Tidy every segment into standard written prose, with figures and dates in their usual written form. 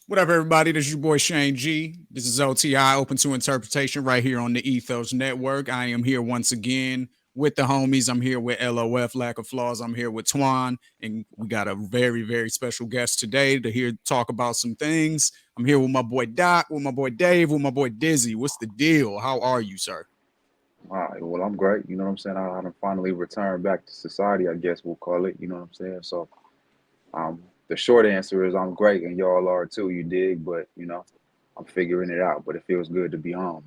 What up, everybody? This is your boy Shane G. This is OTI, Open to Interpretation, right here on the Ethos Network. I am here once again with the homies. I'm here with LOF, Lack of Flaws. I'm here with Twan, and we got a very, very special guest today to hear talk about some things. I'm here with my boy Doc, with my boy Dave, with my boy Dizzy. What's the deal? How are you, sir? All right, well, I'm great. You know what I'm saying? I done finally returned back to society, I guess we'll call it. You know what I'm saying? So, the short answer is I'm great, and y'all are too. You dig? But I'm figuring it out. But it feels good to be home.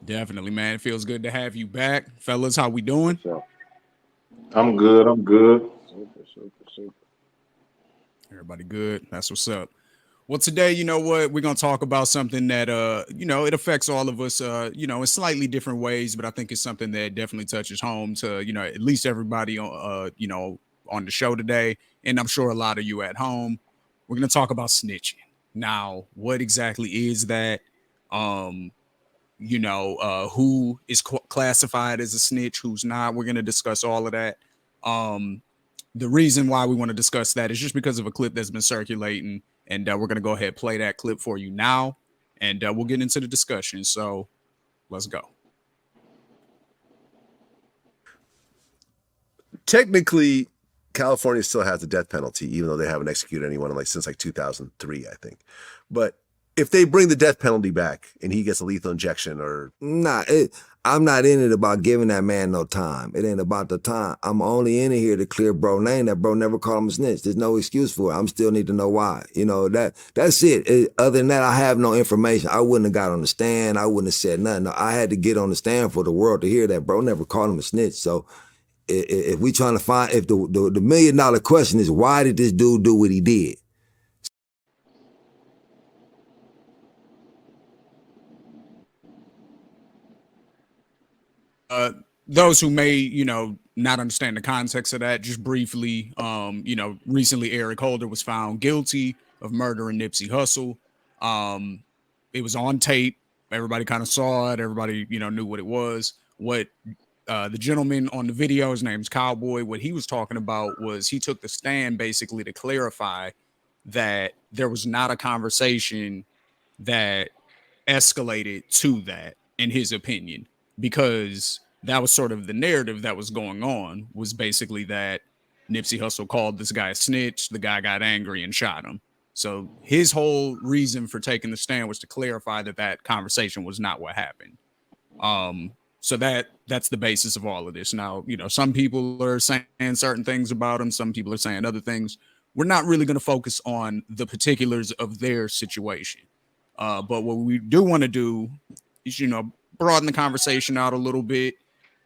Definitely, man. It feels good to have you back. Fellas, how we For doing? sure. I'm good. I'm good. Super, super, super. Everybody good? That's what's up. Well, today, you know what, we're gonna talk about something that it affects all of us, in slightly different ways, but I think it's something that definitely touches home to, at least everybody on on the show today, and I'm sure a lot of you at home. We're gonna talk about snitching. Now, what exactly is that? Um, who is classified as a snitch, who's not. We're gonna discuss all of that. Um, the reason why we want to discuss that is just because of a clip that's been circulating, and we're going to go ahead and play that clip for you now, and we'll get into the discussion. So let's go. Technically, California still has the death penalty, even though they haven't executed anyone since 2003, I think. But if they bring the death penalty back and he gets a lethal injection or I'm not in it about giving that man no time. It ain't about the time. I'm only in it here to clear bro name. That bro never called him a snitch. There's no excuse for it. I'm still need to know why. That's it. Other than that, I have no information. I wouldn't have got on the stand. I wouldn't have said nothing. No, I had to get on the stand for the world to hear that bro never called him a snitch. So if we trying to find, if the $1 million question is why did this dude do what he did? uh those who may not understand the context of that, just briefly, recently Eric Holder was found guilty of murdering Nipsey Hussle. It was on tape. Everybody kind of saw it. Everybody knew what it was. What the gentleman on the video, his name's Cowboy, what he was talking about was he took the stand basically to clarify that there was not a conversation that escalated to that, in his opinion, because that was sort of the narrative that was going on, was basically that Nipsey Hussle called this guy a snitch, the guy got angry and shot him. So his whole reason for taking the stand was to clarify that that conversation was not what happened. So that's the basis of all of this. Now, some people are saying certain things about him, some people are saying other things. We're not really going to focus on the particulars of their situation. But what we do want to do is, broaden the conversation out a little bit.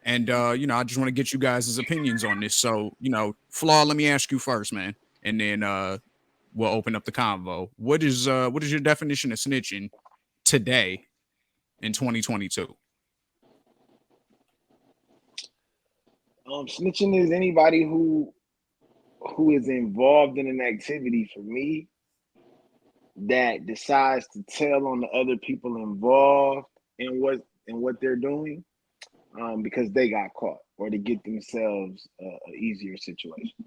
And, I just want to get you guys' opinions on this. So, Flaw, let me ask you first, man. And then we'll open up the convo. What is your definition of snitching today in 2022? Snitching is anybody who is involved in an activity for me that decides to tell on the other people involved in what they're doing, because they got caught or to get themselves an easier situation.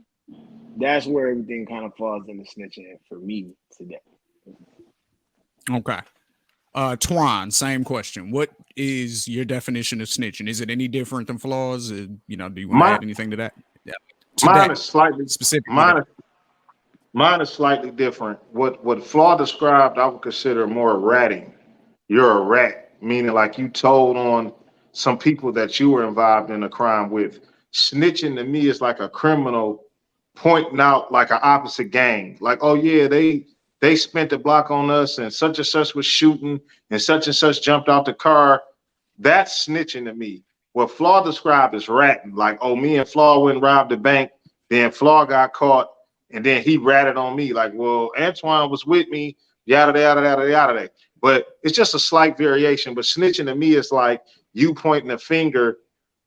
That's where everything kind of falls into snitching for me today. Okay. Twan, same question. What is your definition of snitching? Is it any different than Flaws? Do you want to Mine, add anything to that? Yeah. mine Today, is slightly, specifically mine today. is, mine is slightly different. What Flaw described, I would consider more ratting. You're a rat, meaning like you told on some people that you were involved in a crime with. Snitching to me is like a criminal pointing out like an opposite gang. Like, oh yeah, they spent the block on us and such was shooting and such jumped out the car. That's snitching to me. What Flaw described is ratting. Like, oh, me and Flaw went and robbed the bank, then Flaw got caught, and then he ratted on me. Like, well, Antoine was with me, yada yada yada yada. But it's just a slight variation. But snitching to me is like you pointing a finger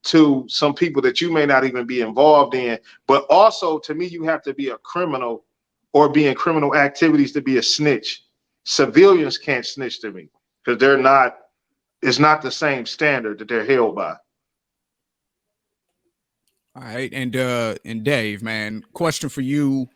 to some people that you may not even be involved in. But also, to me, you have to be a criminal or be in criminal activities to be a snitch. Civilians can't snitch to me because they're not. It's not the same standard that they're held by. All right, and Dave, man, question for you.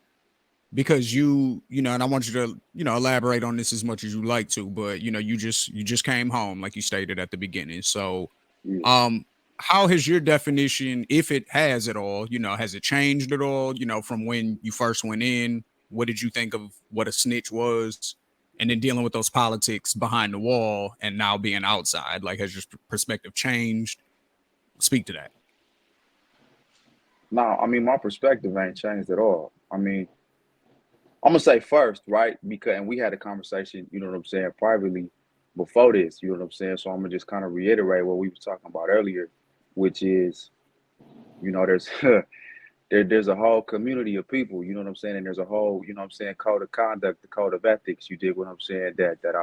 because you know, and I want you to, you know, elaborate on this as much as you like to, but you know, you just came home like you stated at the beginning. So, Yeah. um, how has your definition, if it has at all, you know, has it changed at all? You know, from when you first went in, what did you think of what a snitch was? And then dealing with those politics behind the wall and now being outside, like has your perspective changed? Speak to that. Now, I mean, my perspective ain't changed at all. I mean, I'm gonna say first, right? Because and we had a conversation, you know what I'm saying, privately before this, you know what I'm saying. So I'm gonna just kind of reiterate what we were talking about earlier, which is, you know, there's there's a whole community of people, you know what I'm saying, and there's a whole, you know what I'm saying, code of conduct, the code of ethics. You dig what I'm saying? That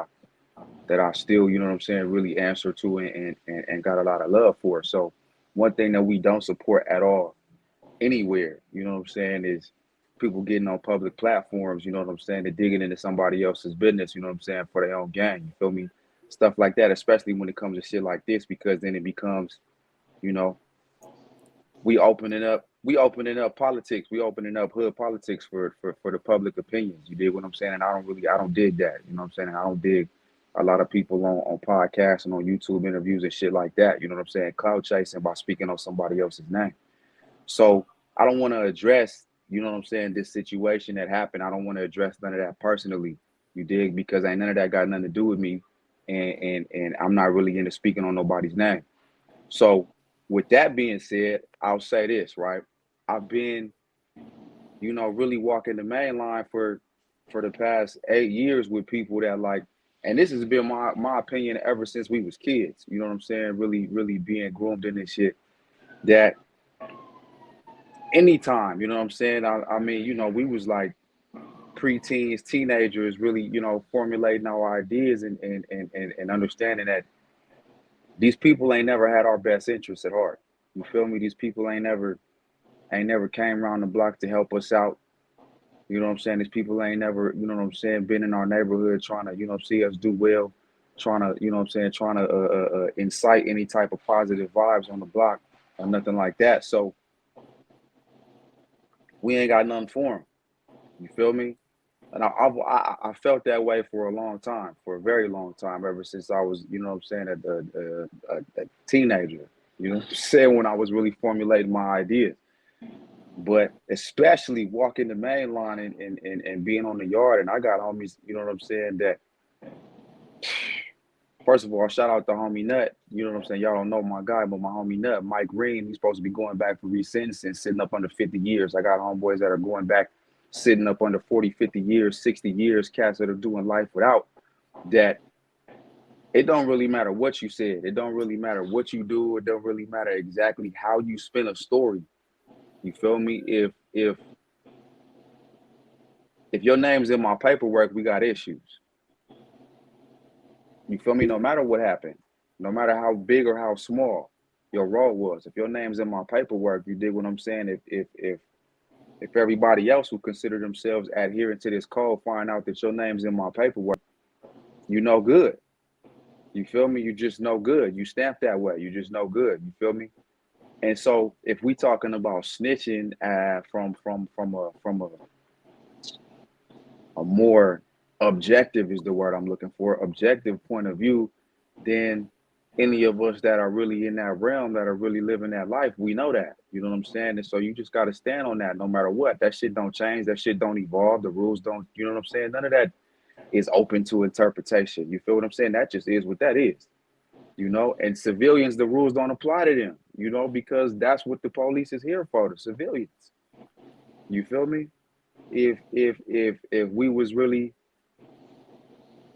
I still, you know what I'm saying, really answer to and got a lot of love for. So one thing that we don't support at all anywhere, you know what I'm saying, is people getting on public platforms, you know what I'm saying, they're digging into somebody else's business, you know what I'm saying, for their own gain. You feel me? Stuff like that, especially when it comes to shit like this, because then it becomes, you know, we opening up politics, we opening up hood politics for the public opinions. You dig what I'm saying? And I don't dig that. You know what I'm saying? I don't dig a lot of people on podcasts and on YouTube interviews and shit like that. You know what I'm saying? Cloud chasing by speaking on somebody else's name. So I don't want to address, you know what I'm saying, this situation that happened. I don't want to address none of that personally. You dig? Because ain't none of that got nothing to do with me, and I'm not really into speaking on nobody's name. So with that being said, I'll say this, right? I've been, you know, really walking the main line for the past 8 years with people that like, and this has been my opinion ever since we was kids. You know what I'm saying? Really, really being groomed in this shit. That anytime, you know what I'm saying? I mean, you know, we was like preteens, teenagers, really, you know, formulating our ideas and understanding that these people ain't never had our best interests at heart. You feel me? These people ain't never came around the block to help us out. You know what I'm saying? These people ain't never, you know what I'm saying, been in our neighborhood trying to, you know, see us do well, trying to, you know what I'm saying, trying to incite any type of positive vibes on the block or nothing like that. So we ain't got nothing for them. You feel me? And I felt that way for a long time, for a very long time, ever since I was, you know what I'm saying, a teenager. You know what I'm saying? When I was really formulating my ideas. But especially walking the main line and being on the yard, and I got homies, you know what I'm saying, that first of all, shout out to homie Nut. You know what I'm saying? Y'all don't know my guy, but my homie Nut, Mike Green, he's supposed to be going back for resentencing, sitting up under 50 years. I got homeboys that are going back, sitting up under 40, 50 years, 60 years, cats that are doing life without that. It don't really matter what you said. It don't really matter what you do. It don't really matter exactly how you spin a story. You feel me? If your name's in my paperwork, we got issues. You feel me? No matter what happened, no matter how big or how small your role was, if your name's in my paperwork, you dig what I'm saying? If everybody else who consider themselves adherent to this code find out that your name's in my paperwork, you know good. You feel me? You just know good. You stamp that way. You just know good. You feel me? And so if we talking about snitching from a more objective is the word I'm looking for, objective point of view, then any of us that are really in that realm, that are really living that life, we know that. You know what I'm saying? And so you just got to stand on that no matter what. That shit don't change. That shit don't evolve. The rules don't, you know what I'm saying? None of that is open to interpretation. You feel what I'm saying? That just is what that is. You know, and civilians, the rules don't apply to them, you know, because that's what the police is here for, the civilians. You feel me? If we was really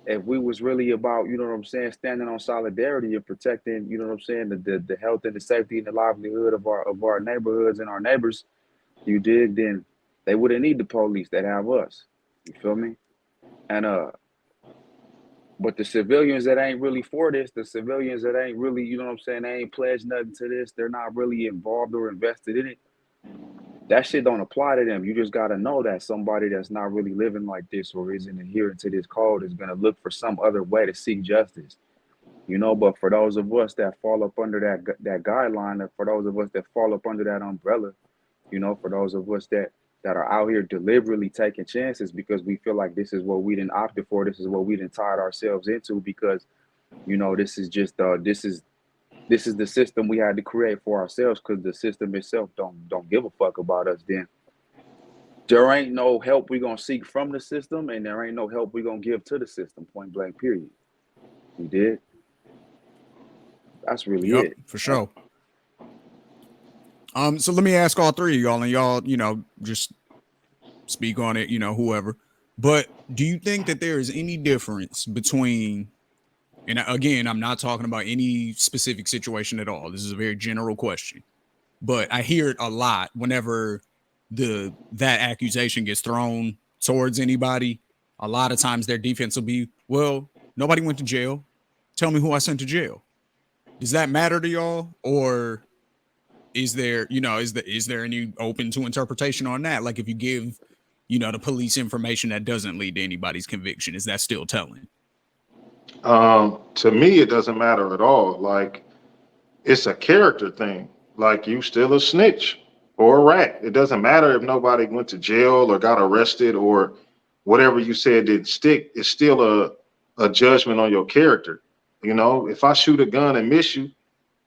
about, you know what I'm saying, standing on solidarity and protecting, you know what I'm saying, the health and the safety and the livelihood of our neighborhoods and our neighbors, you dig, then they wouldn't need the police that have us. You feel me? And but the civilians that ain't really for this, the civilians that ain't really, you know what I'm saying, they ain't pledged nothing to this, they're not really involved or invested in it. That shit don't apply to them. You just got to know that somebody that's not really living like this or isn't adhering to this code is going to look for some other way to seek justice, you know. But for those of us that fall up under that guideline, for those of us that fall up under that umbrella, you know, for those of us that that are out here deliberately taking chances because we feel like this is what we didn't opted for, this is what we didn't tied ourselves into because this is just this is the system we had to create for ourselves because the system itself don't give a fuck about us. Then there ain't no help we gonna seek from the system, and there ain't no help we gonna give to the system. Point blank. Period. You did. That's really Yep, it. for sure. So let me ask all three of y'all, and y'all, just speak on it, whoever. But do you think that there is any difference between, and again, I'm not talking about any specific situation at all. This is a very general question, but I hear it a lot whenever that accusation gets thrown towards anybody. A lot of times their defense will be, well, nobody went to jail. Tell me who I sent to jail. Does that matter to y'all, or is there, is there any open to interpretation on that? Like if you give, the police information that doesn't lead to anybody's conviction, is that still telling? To me, it doesn't matter at all. Like, it's a character thing. Like, you still a snitch or a rat. It doesn't matter if nobody went to jail or got arrested or whatever you said didn't stick. It's still a judgment on your character. If I shoot a gun and miss you,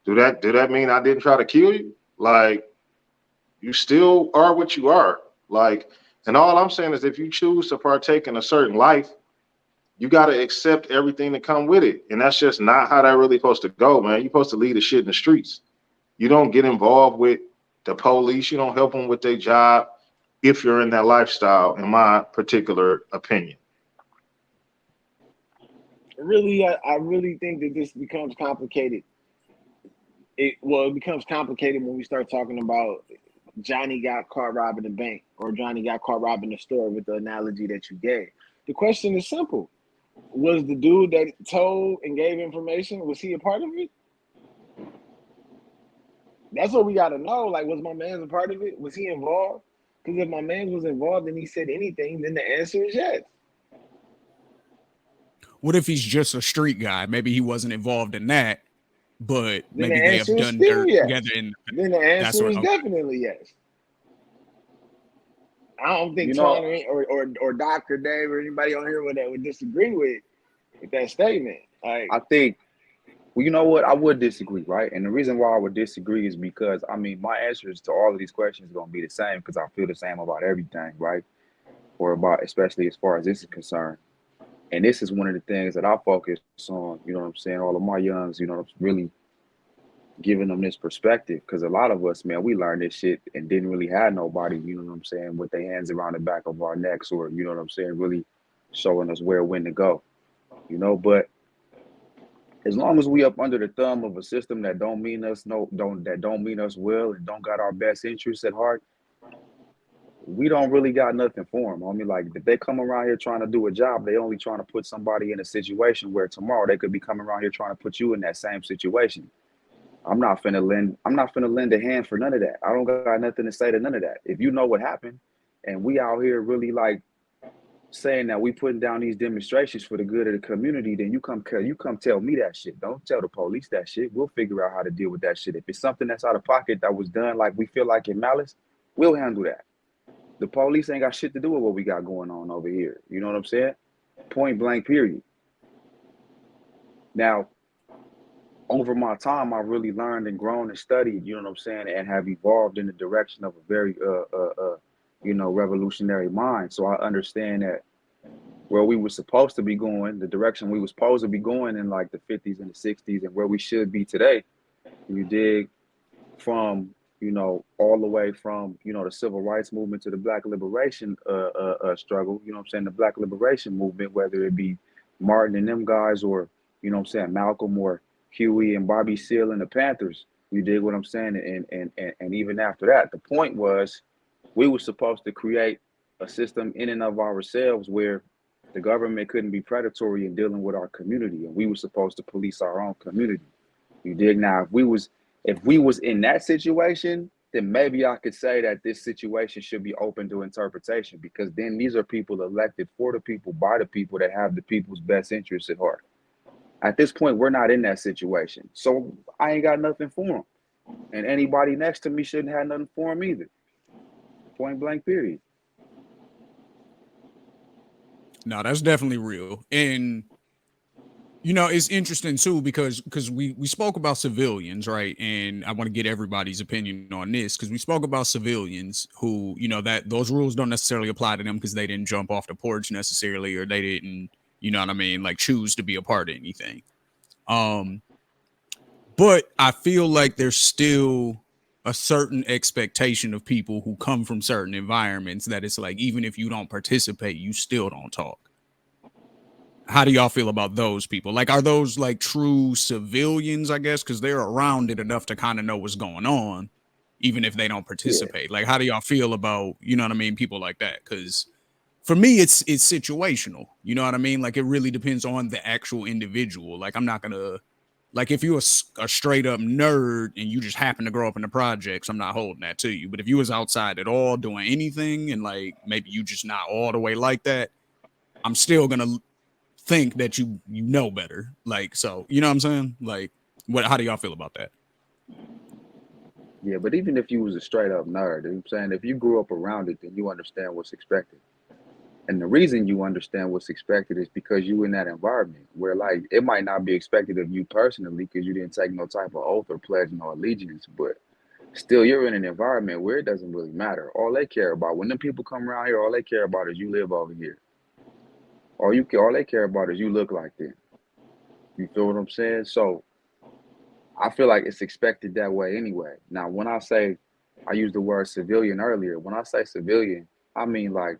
do that mean I didn't try to kill you? Like, you still are what you are. Like, and all I'm saying is if you choose to partake in a certain life, you got to accept everything that come with it. And that's just not how that really supposed to go, man. You're supposed to leave the shit in the streets. You don't get involved with the police. You don't help them with their job if you're in that lifestyle, in my particular opinion. Really, I really think that this becomes complicated. It becomes complicated when we start talking about Johnny got caught robbing the bank or Johnny got caught robbing the store with the analogy that you gave. The question is simple. Was the dude that told and gave information, was he a part of it? That's what we got to know. Like, was my man a part of it? Was he involved? Because if my man was involved and he said anything, then the answer is yes. What if he's just a street guy? Maybe he wasn't involved in that, but then maybe the they have answer is done still dirt yes. together. Then the answer is okay. definitely yes. I don't think Tron or Doc or Dave or anybody on here would disagree with that statement. Like, I think, well, you know what? I would disagree, right? And the reason why I would disagree is because, my answers to all of these questions are going to be the same because I feel the same about everything, right? Or about, especially as far as this is concerned. And this is one of the things that I focus on, all of my youngs, really giving them this perspective. Because a lot of us, man, we learned this shit and didn't really have nobody, with their hands around the back of our necks or, really showing us when to go, But as long as we up under the thumb of a system that don't mean us well and don't got our best interests at heart, we don't really got nothing for them. Like if they come around here trying to do a job, they only trying to put somebody in a situation where tomorrow they could be coming around here trying to put you in that same situation. I'm not finna lend a hand for none of that. I don't got nothing to say to none of that. If you know what happened and we out here really like saying that we putting down these demonstrations for the good of the community, then you come tell me that shit. Don't tell the police that shit. We'll figure out how to deal with that shit. If it's something that's out of pocket that was done like we feel like in malice, we'll handle that. The police ain't got shit to do with what we got going on over here. You know what I'm saying? Point blank, period. Now, over my time, I've really learned and grown and studied, and have evolved in the direction of a very, revolutionary mind. So I understand that where we were supposed to be going, the direction we were supposed to be going in like the 50s and the 60s and where we should be today, you dig, from, all the way from, the civil rights movement to the Black liberation struggle, the Black liberation movement, whether it be Martin and them guys or, Malcolm or Huey and Bobby Seale and the Panthers. You dig what I'm saying? And even after that, the point was we were supposed to create a system in and of ourselves where the government couldn't be predatory in dealing with our community, and we were supposed to police our own community. You dig? Now, if we was in that situation, then maybe I could say that this situation should be open to interpretation, because then these are people elected for the people, by the people, that have the people's best interests at heart. At this point, we're not in that situation. So I ain't got nothing for them. And anybody next to me shouldn't have nothing for them either. Point blank, period. No, that's definitely real. And you know, it's interesting too because we spoke about civilians, right? And I want to get everybody's opinion on this because we spoke about civilians who, you know, that those rules don't necessarily apply to them because they didn't jump off the porch necessarily, or they didn't, you know what I mean, like choose to be a part of anything. Um, but I feel like there's still a certain expectation of people who come from certain environments that it's like even if you don't participate, you still don't talk. How do y'all feel about those people? Like, are those like true civilians, I guess, because they're around it enough to kind of know what's going on, even if they don't Yeah. participate? Like, how do y'all feel about, you know what I mean, people like that? Because for me, it's situational. You know what I mean? Like, it really depends on the actual individual. Like, I'm not gonna like if you're a straight up nerd and you just happen to grow up in the projects, I'm not holding that to you. But if you was outside at all doing anything and like maybe you just not all the way like that, I'm still gonna think that you know better. Like, so you know what I'm saying? Like, what? How do y'all feel about that? Yeah, but even if you was a straight up nerd, you know what I'm saying, if you grew up around it, then you understand what's expected. And the reason you understand what's expected is because you in that environment where like it might not be expected of you personally because you didn't take no type of oath or pledge no allegiance, but still you're in an environment where it doesn't really matter. All they care about when them people come around here, all they care about is you live over here. All they care about is you look like them. You feel what I'm saying? So I feel like it's expected that way anyway. Now, when I say I used the word civilian earlier, when I say civilian, I mean like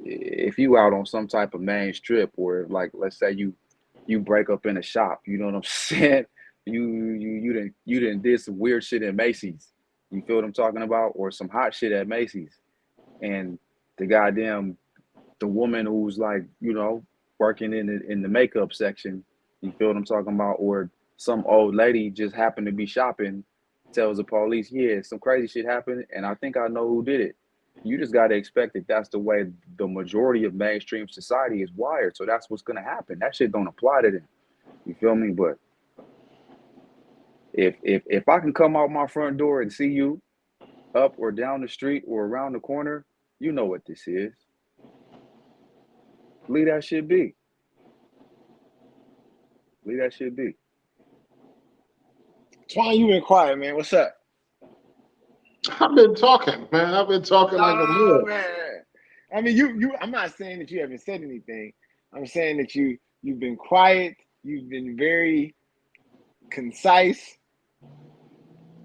if you out on some type of main strip or like let's say you break up in a shop, you know what I'm saying? You didn't did some weird shit at Macy's. You feel what I'm talking about? Or some hot shit at Macy's. And the goddamn the woman who's like, working in the makeup section, you feel what I'm talking about? Or some old lady just happened to be shopping, tells the police, yeah, some crazy shit happened, and I think I know who did it. You just gotta expect that that's the way the majority of mainstream society is wired. So that's what's gonna happen. That shit don't apply to them. You feel me? But if I can come out my front door and see you up or down the street or around the corner, you know what this is. Leave that shit be. Leave that shit be. Twan, you been quiet, man. What's up? I've been talking, man. I've been talking like a Oh mug. man. I mean, you. I'm not saying that you haven't said anything. I'm saying that you've been quiet. You've been very concise.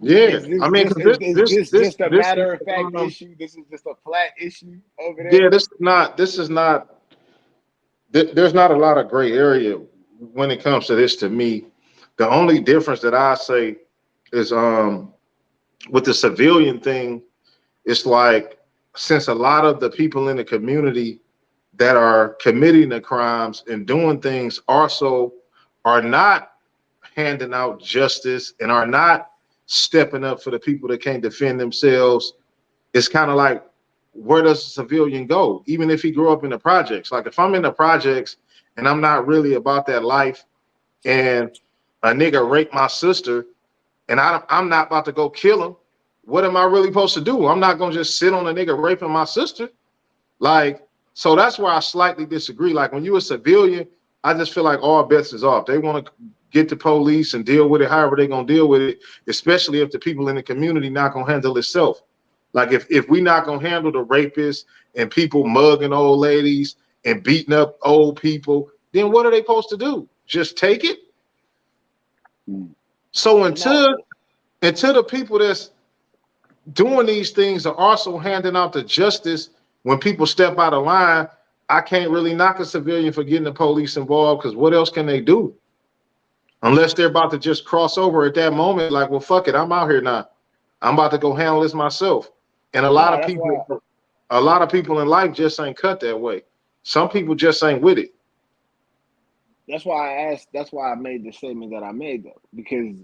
Yeah, Is this I mean, just 'cause is this just a this is matter of fact um, issue? This is just a flat issue over there. yeah, this is not. There's not a lot of gray area when it comes to this. To me, the only difference that I say is with the civilian thing. It's like since a lot of the people in the community that are committing the crimes and doing things also are not handing out justice and are not stepping up for the people that can't defend themselves. It's kind of like, where does a civilian go? Even if he grew up in the projects. Like if I'm in the projects and I'm not really about that life and a nigga raped my sister and I'm not about to go kill him, what am I really supposed to do? I'm not going to just sit on a nigga raping my sister. Like, so that's where I slightly disagree. Like when you're a civilian, I just feel like all bets is off. They want to get the police and deal with it however they're gonna deal with it, especially if the people in the community not gonna handle itself. Like if we not gonna handle the rapists and people mugging old ladies and beating up old people, then what are they supposed to do? Just take it? Mm. So Well, no. until the people that's doing these things are also handing out the justice when people step out of line, I can't really knock a civilian for getting the police involved because what else can they do? Unless they're about to just cross over at that moment, like, well, fuck it, I'm out here now. I'm about to go handle this myself. And No, that's why. a lot of people in life just ain't cut that way. Some people just ain't with it. That's why I asked. That's why I made the statement that I made, though, because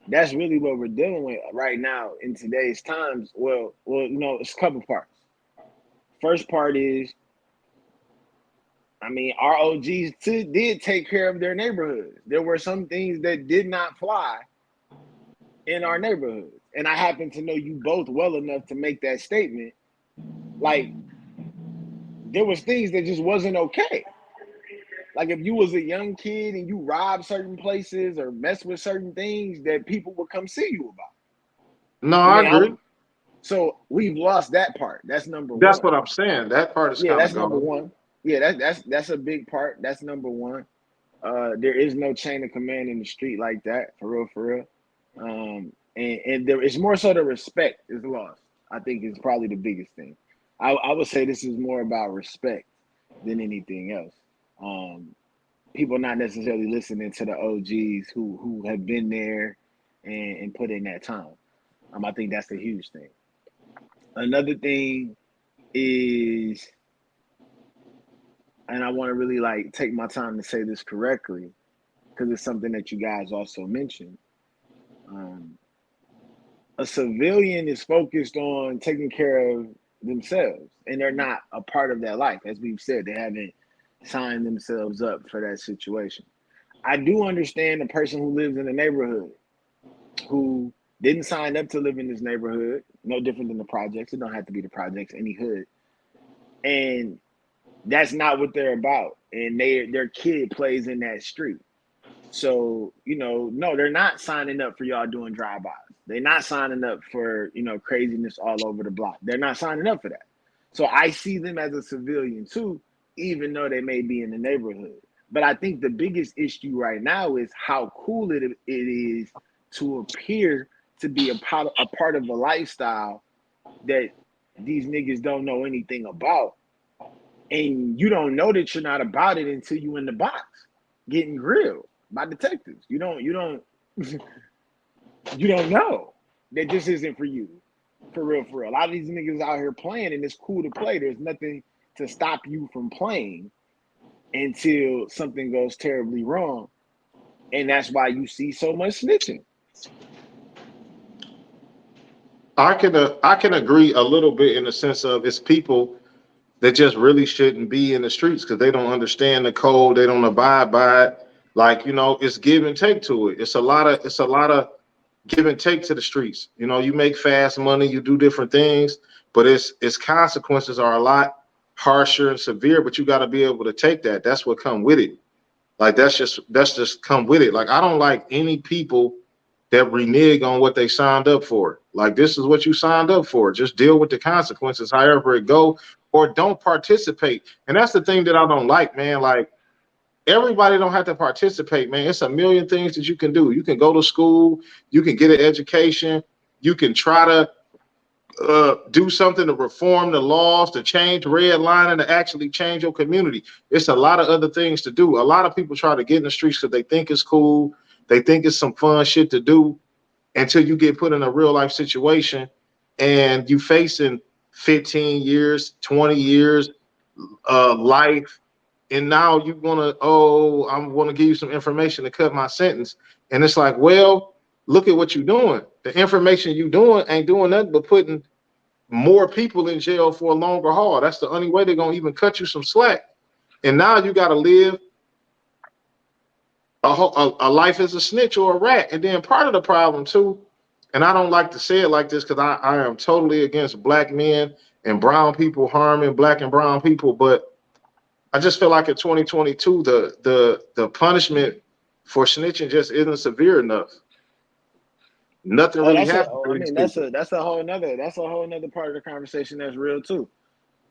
that's really what we're dealing with right now in today's times. It's a couple parts. First part is, I mean, our OGs did take care of their neighborhoods. There were some things that did not fly in our neighborhoods, and I happen to know you both well enough to make that statement. Like, there was things that just wasn't okay. Like if you was a young kid and you robbed certain places or messed with certain things, that people would come see you about. No, I I mean, agree. so we've lost that part. That's number That's one. what I'm saying. That part is Yeah, kind that's of number gone. one. Yeah, that's a big part. That's number one. There is no chain of command in the street like that, for real, for real. And there is more so the respect is lost. I think is probably the biggest thing. I would say this is more about respect than anything else. People not necessarily listening to the OGs who have been there and put in that time. I think that's the huge thing. Another thing is, and I want to really like take my time to say this correctly because it's something that you guys also mentioned. A civilian is focused on taking care of themselves, and they're not a part of that life. As we've said, they haven't signed themselves up for that situation. I do understand the person who lives in the neighborhood who didn't sign up to live in this neighborhood, no different than the projects. It don't have to be the projects, any hood. And that's not what they're about. And their kid plays in that street. So, no, they're not signing up for y'all doing drive-bys. They're not signing up for, craziness all over the block. They're not signing up for that. So I see them as a civilian too, even though they may be in the neighborhood. But I think the biggest issue right now is how cool it is to appear to be a part of a lifestyle that these niggas don't know anything about. And you don't know that you're not about it until you in the box getting grilled by detectives. You don't you don't know that this isn't for you. For real, for real. A lot of these niggas out here playing and it's cool to play. There's nothing to stop you from playing until something goes terribly wrong. And that's why you see so much snitching. I can agree a little bit in the sense of it's people that just really shouldn't be in the streets because they don't understand the code, they don't abide by it. Like, it's give and take to it. It's a lot of give and take to the streets. You make fast money, you do different things, but its consequences are a lot harsher and severe, but you got to be able to take that. That's what come with it. Like that's just come with it. Like I don't like any people that renege on what they signed up for. Like this is what you signed up for. Just deal with the consequences, however it go, or don't participate. And that's the thing that I don't like, man. Like everybody don't have to participate, man. It's a million things that you can do. You can go to school, you can get an education, you can try to do something to reform the laws, to change redlining, to actually change your community. It's a lot of other things to do. A lot of people try to get in the streets because they think it's cool. They think it's some fun shit to do until you get put in a real life situation and you facing 15 years, 20 years, life. And now you want to, I'm going to give you some information to cut my sentence. And it's like, well, look at what you're doing. The information you doing ain't doing nothing but putting more people in jail for a longer haul. That's the only way they're going to even cut you some slack. And now you got to live a life as a snitch or a rat. And then part of the problem too, and I don't like to say it like this because I am totally against black men and brown people harming black and brown people, but I just feel like in 2022 the punishment for snitching just isn't severe enough. Nothing Oh, really happened to I these mean, people. that's a whole nother part of the conversation that's real too.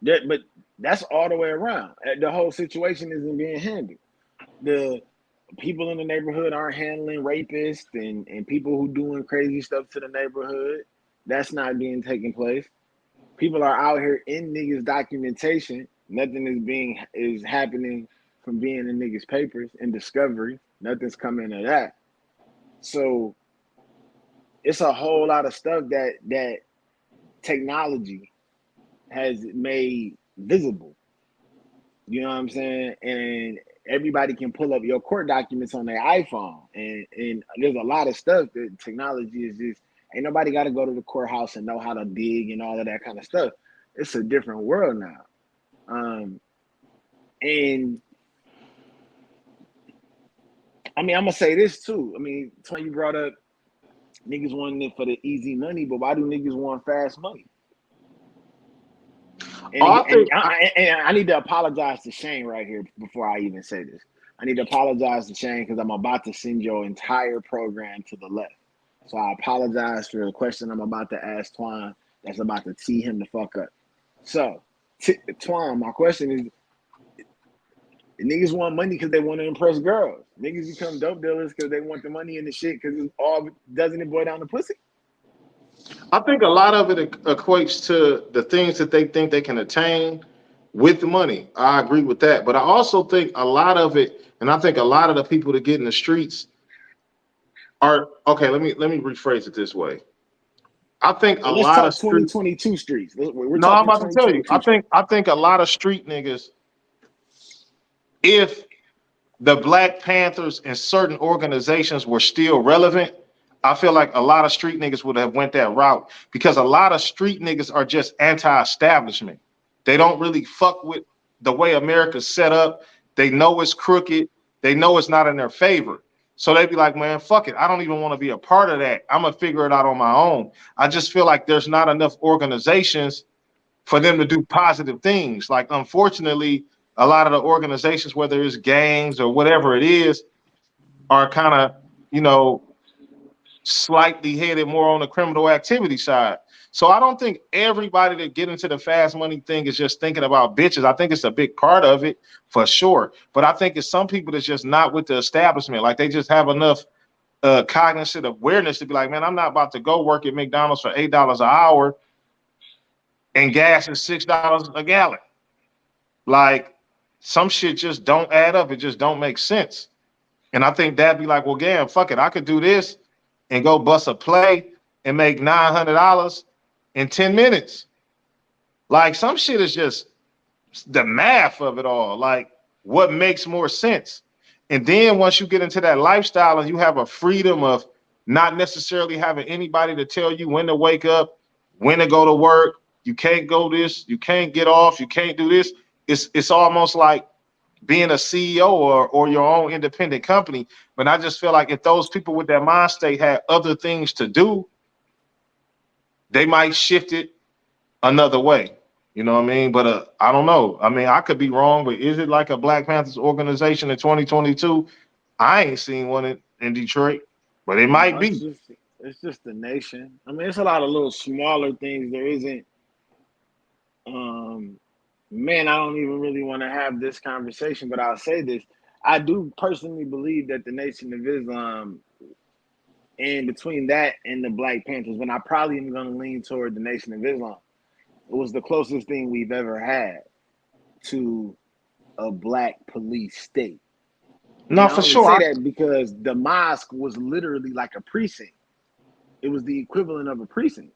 But that's all the way around. The whole situation isn't being handled. The people in the neighborhood aren't handling rapists and people who doing crazy stuff to the neighborhood. That's not being taking place. People are out here in niggas documentation. Nothing is happening from being in niggas papers and discovery. Nothing's coming of that. So it's a whole lot of stuff that technology has made visible. You know what I'm saying? And everybody can pull up your court documents on their iPhone. And there's a lot of stuff that technology is just ain't nobody got to go to the courthouse and know how to dig and all of that kind of stuff. It's a different world now. And I mean, I'm gonna say this too. I mean, Tony, you brought up niggas wanting it for the easy money, but why do niggas want fast money? And I need to apologize to Shane right here before I even say this. I need to apologize to Shane because I'm about to send your entire program to the left. So I apologize for the question I'm about to ask Twan that's about to tee him the fuck up. So, Twan, my question is, niggas want money because they want to impress girls. Niggas become dope dealers because they want the money and the shit because it's all, doesn't it boil down to pussy? I think a lot of it equates to the things that they think they can attain with the money. I agree with that. But I also think a lot of it, and I think a lot of the people that get in the streets are, okay, let me rephrase it this way. I think a Let's lot talk of street, 2022 streets. We're no, I'm talking about to tell you. 2022 I think a lot of street niggas, if the Black Panthers and certain organizations were still relevant, I feel like a lot of street niggas would have went that route because a lot of street niggas are just anti-establishment. They don't really fuck with the way America's set up. They know it's crooked. They know it's not in their favor. So they'd be like, man, fuck it. I don't even want to be a part of that. I'm going to figure it out on my own. I just feel like there's not enough organizations for them to do positive things. Like, unfortunately, a lot of the organizations, whether it's gangs or whatever it is, are kind of, you know, slightly headed more on the criminal activity side. So I don't think everybody that get into the fast money thing is just thinking about bitches. I think it's a big part of it for sure. But I think it's some people that's just not with the establishment. Like they just have enough cognitive awareness to be like, man, I'm not about to go work at McDonald's for $8 an hour and gas is $6 a gallon. Like some shit just don't add up. It just don't make sense. And I think that'd be like, well, damn, fuck it. I could do this and go bust a play and make $900 in 10 minutes. Like some shit is just the math of it all. Like what makes more sense? And then once you get into that lifestyle and you have a freedom of not necessarily having anybody to tell you when to wake up, when to go to work, you can't go this, you can't get off, you can't do this. It's almost like being a CEO or your own independent company. But I just feel like if those people with that mind state had other things to do, they might shift it another way. You know what I mean? But I don't know. I mean, I could be wrong, but is it like a Black Panthers organization in 2022? I ain't seen one in Detroit, but it might be. It's just the nation. I mean, it's a lot of little smaller things. There isn't, man, I don't even really want to have this conversation, but I'll say this. I do personally believe that the Nation of Islam, and between that and the Black Panthers, when I probably am going to lean toward the Nation of Islam, it was the closest thing we've ever had to a black police state. No, for sure. I say that because the mosque was literally like a precinct. It was the equivalent of a precinct.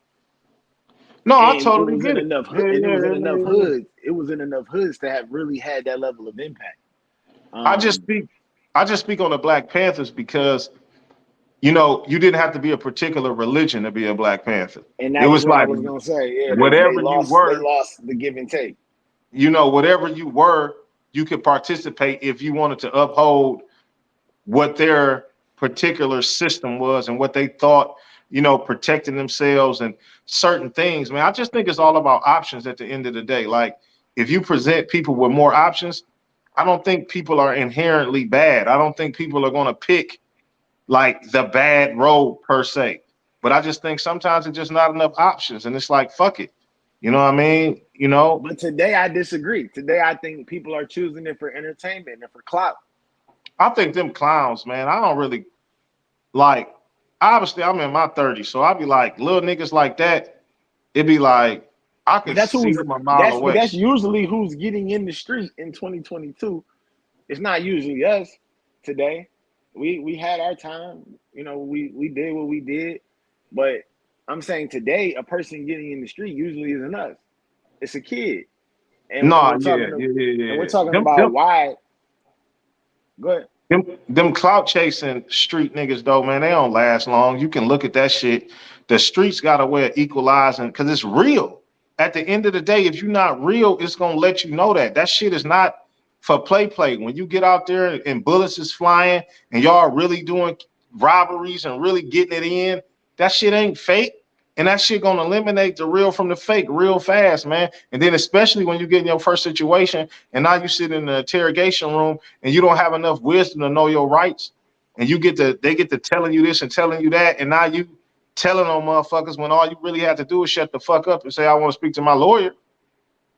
No, and I totally get it. It was in enough hoods to have really had that level of impact. I just speak on the Black Panthers because, you know, you didn't have to be a particular religion to be a Black Panther. And that was what I was gonna say. Yeah, whatever they lost, you were, they lost the give and take. You know, whatever you were, you could participate if you wanted to uphold what their particular system was and what they thought, you know, protecting themselves and certain things. Man, I just think it's all about options at the end of the day. Like, if you present people with more options, I don't think people are inherently bad. I don't think people are going to pick like the bad road per se. But I just think sometimes it's just not enough options. And it's like, fuck it. You know what I mean? You know? But today I disagree. Today I think people are choosing it for entertainment and for clout. I think them clowns, man, I don't really like, obviously I'm in my 30s. So I'd be like, little niggas like that, it'd be like, I could see them a mile away. That's usually who's getting in the street in 2022. It's not usually us today. We had our time, you know, we did what we did. But I'm saying today, a person getting in the street usually isn't us. It's a kid. And we're talking about why. Go ahead. Them clout chasing street niggas though, man, they don't last long. You can look at that shit. The streets got a way of equalizing because it's real. At the end of the day, if you're not real, it's gonna let you know that shit is not for play. When you get out there and bullets is flying and y'all really doing robberies and really getting it in, that shit ain't fake. And that shit gonna eliminate the real from the fake real fast, man. And then especially when you get in your first situation and now you sit in the interrogation room and you don't have enough wisdom to know your rights, and they get to telling you this and telling you that, and now you telling on motherfuckers when all you really have to do is shut the fuck up and say, I want to speak to my lawyer.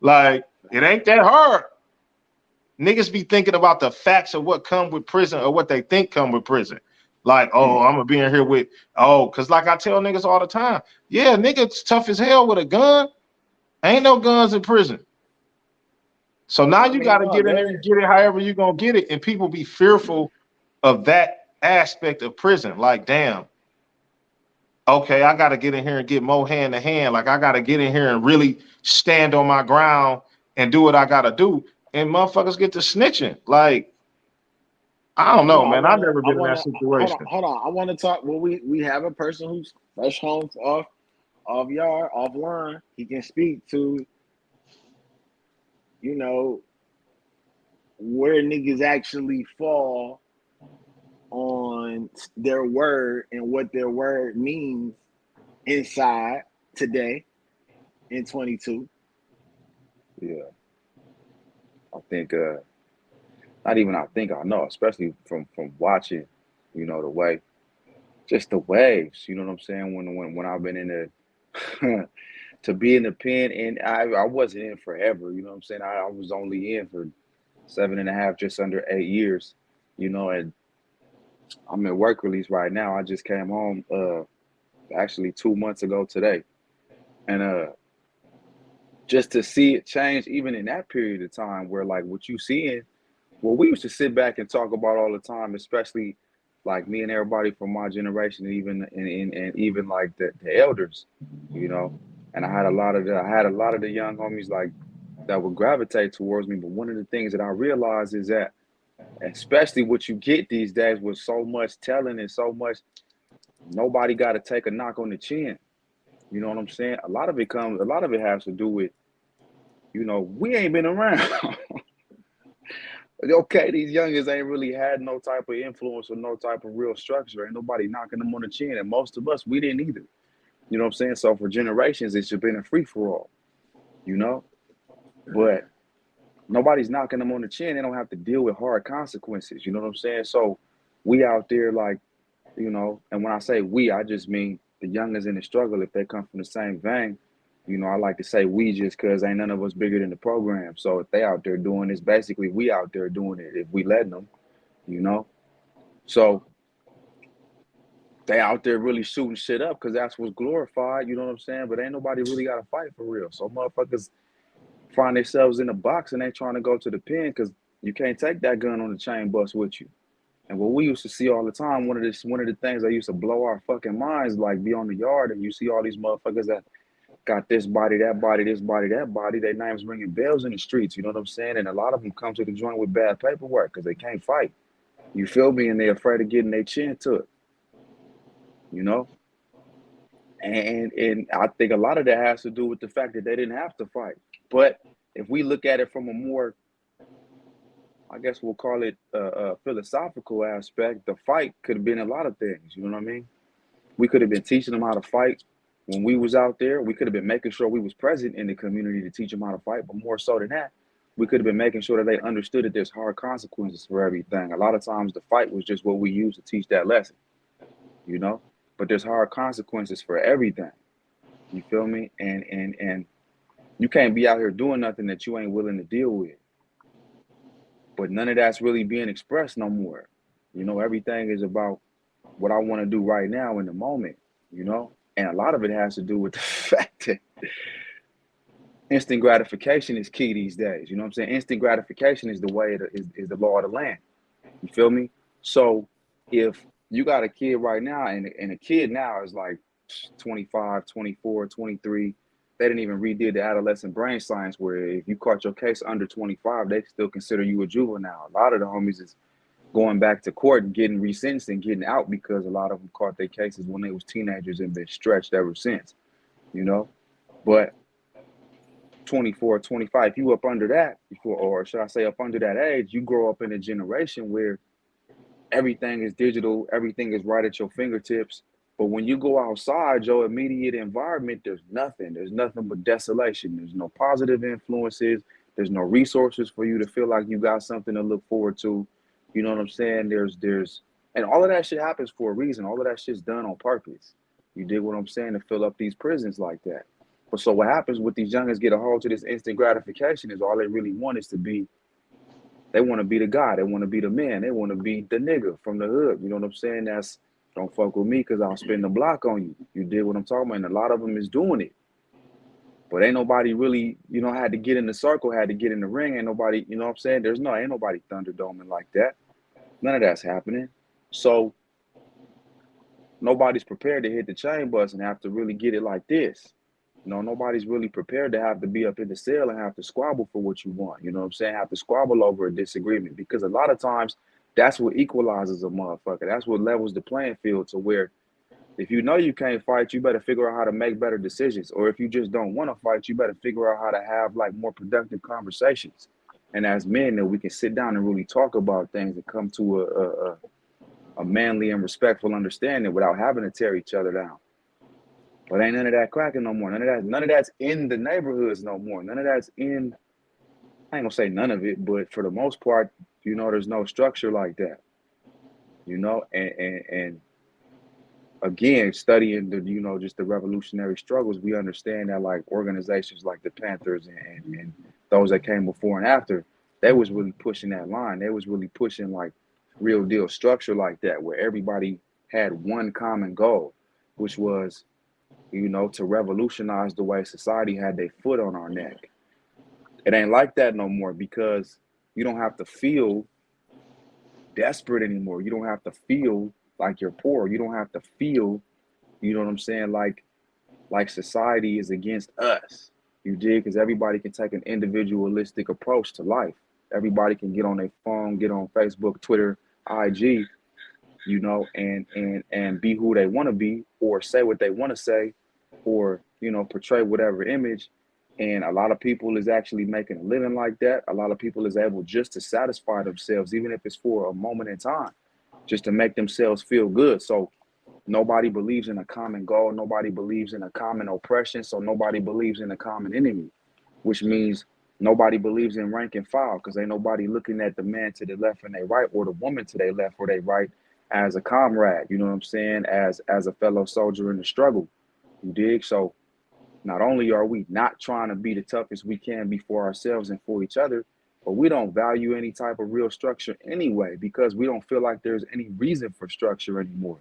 Like, it ain't that hard. Niggas be thinking about the facts of what come with prison or what they think come with prison. Like, oh, I'm gonna be in here with, because like I tell niggas all the time, yeah, niggas tough as hell with a gun. Ain't no guns in prison. So now you got to get in there and get it however you gonna get it, and people be fearful of that aspect of prison. Like, damn, okay, I got to get in here and get more hand to hand. Like, I got to get in here and really stand on my ground and do what I got to do. And motherfuckers get to snitching. Like, I don't know, man. I've never been in that situation. Hold on. I want to talk. Well, we have a person who's fresh home offline. He can speak to, you know, where niggas actually fall on their word and what their word means inside today in 22. Yeah. I think not even I think I know, especially from watching, you know, the way, just the waves, you know what I'm saying? When I've been in the to be in the pen, and I wasn't in forever, you know what I'm saying? I was only in for 7.5, just under 8 years, you know, and I'm in work release right now. I just came home actually 2 months ago today. And just to see it change even in that period of time where like what you seeing, well, we used to sit back and talk about all the time, especially like me and everybody from my generation, and even like the elders, you know. And I had a lot of the young homies like that would gravitate towards me. But one of the things that I realized is that, especially what you get these days with so much telling and so much, nobody got to take a knock on the chin. You know what I'm saying? A lot of it has to do with, you know, we ain't been around. Okay, these youngins ain't really had no type of influence or no type of real structure. Ain't nobody knocking them on the chin. And most of us, we didn't either. You know what I'm saying? So for generations, it's just been a free-for-all, you know? But nobody's knocking them on the chin. They don't have to deal with hard consequences. You know what I'm saying? So we out there like, you know, and when I say we, I just mean the youngins in the struggle. If they come from the same vein, you know, I like to say we just because ain't none of us bigger than the program. So if they out there doing this, basically we out there doing it if we letting them, you know. So they out there really shooting shit up because that's what's glorified, you know what I'm saying? But ain't nobody really got to fight for real. So motherfuckers find themselves in a box and they trying to go to the pen because you can't take that gun on the chain bus with you. And what we used to see all the time, one of the things that used to blow our fucking minds, like be on the yard and you see all these motherfuckers that got this body, that body, this body, that body. Their names ringing bells in the streets. You know what I'm saying? And a lot of them come to the joint with bad paperwork because they can't fight. You feel me? And they're afraid of getting their chin took. You know? And I think a lot of that has to do with the fact that they didn't have to fight. But if we look at it from a more, I guess we'll call it a philosophical aspect, the fight could have been a lot of things. You know what I mean? We could have been teaching them how to fight. When we was out there, we could have been making sure we was present in the community to teach them how to fight. But more so than that, we could have been making sure that they understood that there's hard consequences for everything. A lot of times the fight was just what we used to teach that lesson, you know? But there's hard consequences for everything. You feel me? And you can't be out here doing nothing that you ain't willing to deal with. But none of that's really being expressed no more. You know, everything is about what I want to do right now in the moment, you know? And a lot of it has to do with the fact that instant gratification is key these days. You know what I'm saying? Instant gratification is the way, is the law of the land. You feel me? So if you got a kid right now and a kid now is like 25, 24, 23, they didn't even redid the adolescent brain science where if you caught your case under 25, they still consider you a juvenile. A lot of the homies is going back to court and getting resentenced and getting out because a lot of them caught their cases when they was teenagers and been stretched ever since, you know? But 24, 25, if you up under that, or should I say up under that age, you grow up in a generation where everything is digital, everything is right at your fingertips. But when you go outside your immediate environment, there's nothing. There's nothing but desolation. There's no positive influences. There's no resources for you to feel like you got something to look forward to. You know what I'm saying? And all of that shit happens for a reason. All of that shit's done on purpose. You dig what I'm saying? To fill up these prisons like that. But so what happens with these youngins get a hold to this instant gratification is all they really want is to be, they want to be the guy. They want to be the man. They want to be the nigga from the hood. You know what I'm saying? That's, don't fuck with me because I'll spin the block on you. You dig what I'm talking about? And a lot of them is doing it. But ain't nobody really, had to get in the circle, had to get in the ring. Ain't nobody, you know what I'm saying? Ain't nobody thunderdoming like that. None of that's happening. So nobody's prepared to hit the chain bus and have to really get it like this. Nobody's really prepared to have to be up in the cell and have to squabble for what you want. You know what I'm saying? Have to squabble over a disagreement, because a lot of times that's what equalizes a motherfucker. That's what levels the playing field to where if you know you can't fight, you better figure out how to make better decisions. Or if you just don't want to fight, you better figure out how to have like more productive conversations. And as men, that we can sit down and really talk about things and come to a manly and respectful understanding without having to tear each other down. But ain't none of that cracking no more. None of that's in the neighborhoods no more. None of that's in, I ain't gonna say none of it, but for the most part, there's no structure like that. And again, studying the, just the revolutionary struggles, we understand that like organizations like the Panthers and those that came before and after, they was really pushing that line. They was really pushing like real deal structure like that, where everybody had one common goal, which was, to revolutionize the way society had their foot on our neck. It ain't like that no more, because you don't have to feel desperate anymore. You don't have to feel like you're poor. You don't have to feel, you know what I'm saying, like society is against us. You dig? Because everybody can take an individualistic approach to life. Everybody can get on their phone, get on Facebook, Twitter, IG, and be who they want to be, or say what they want to say, or, portray whatever image. And a lot of people is actually making a living like that. A lot of people is able just to satisfy themselves, even if it's for a moment in time, just to make themselves feel good. So nobody believes in a common goal. Nobody believes in a common oppression. So nobody believes in a common enemy, which means nobody believes in rank and file, because ain't nobody looking at the man to the left and they right, or the woman to their left or they right, as a comrade, you know what I'm saying, as a fellow soldier in the struggle. You dig? So not only are we not trying to be the toughest we can be for ourselves and for each other, but we don't value any type of real structure anyway, because we don't feel like there's any reason for structure anymore.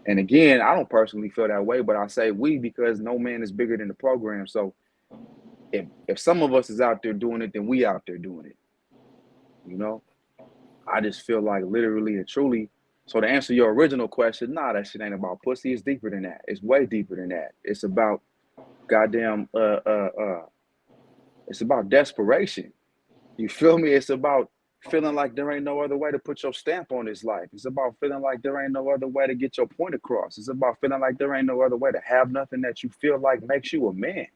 And again, I don't personally feel that way, but I say we because no man is bigger than the program. So if some of us is out there doing it, then we out there doing it. I just feel like literally and truly. So to answer your original question, nah, that shit ain't about pussy. It's deeper than that. It's way deeper than that. It's about goddamn it's about desperation. You feel me? It's about feeling like there ain't no other way to put your stamp on this life. It's about feeling like there ain't no other way to get your point across. It's about feeling like there ain't no other way to have nothing that you feel like makes you a man.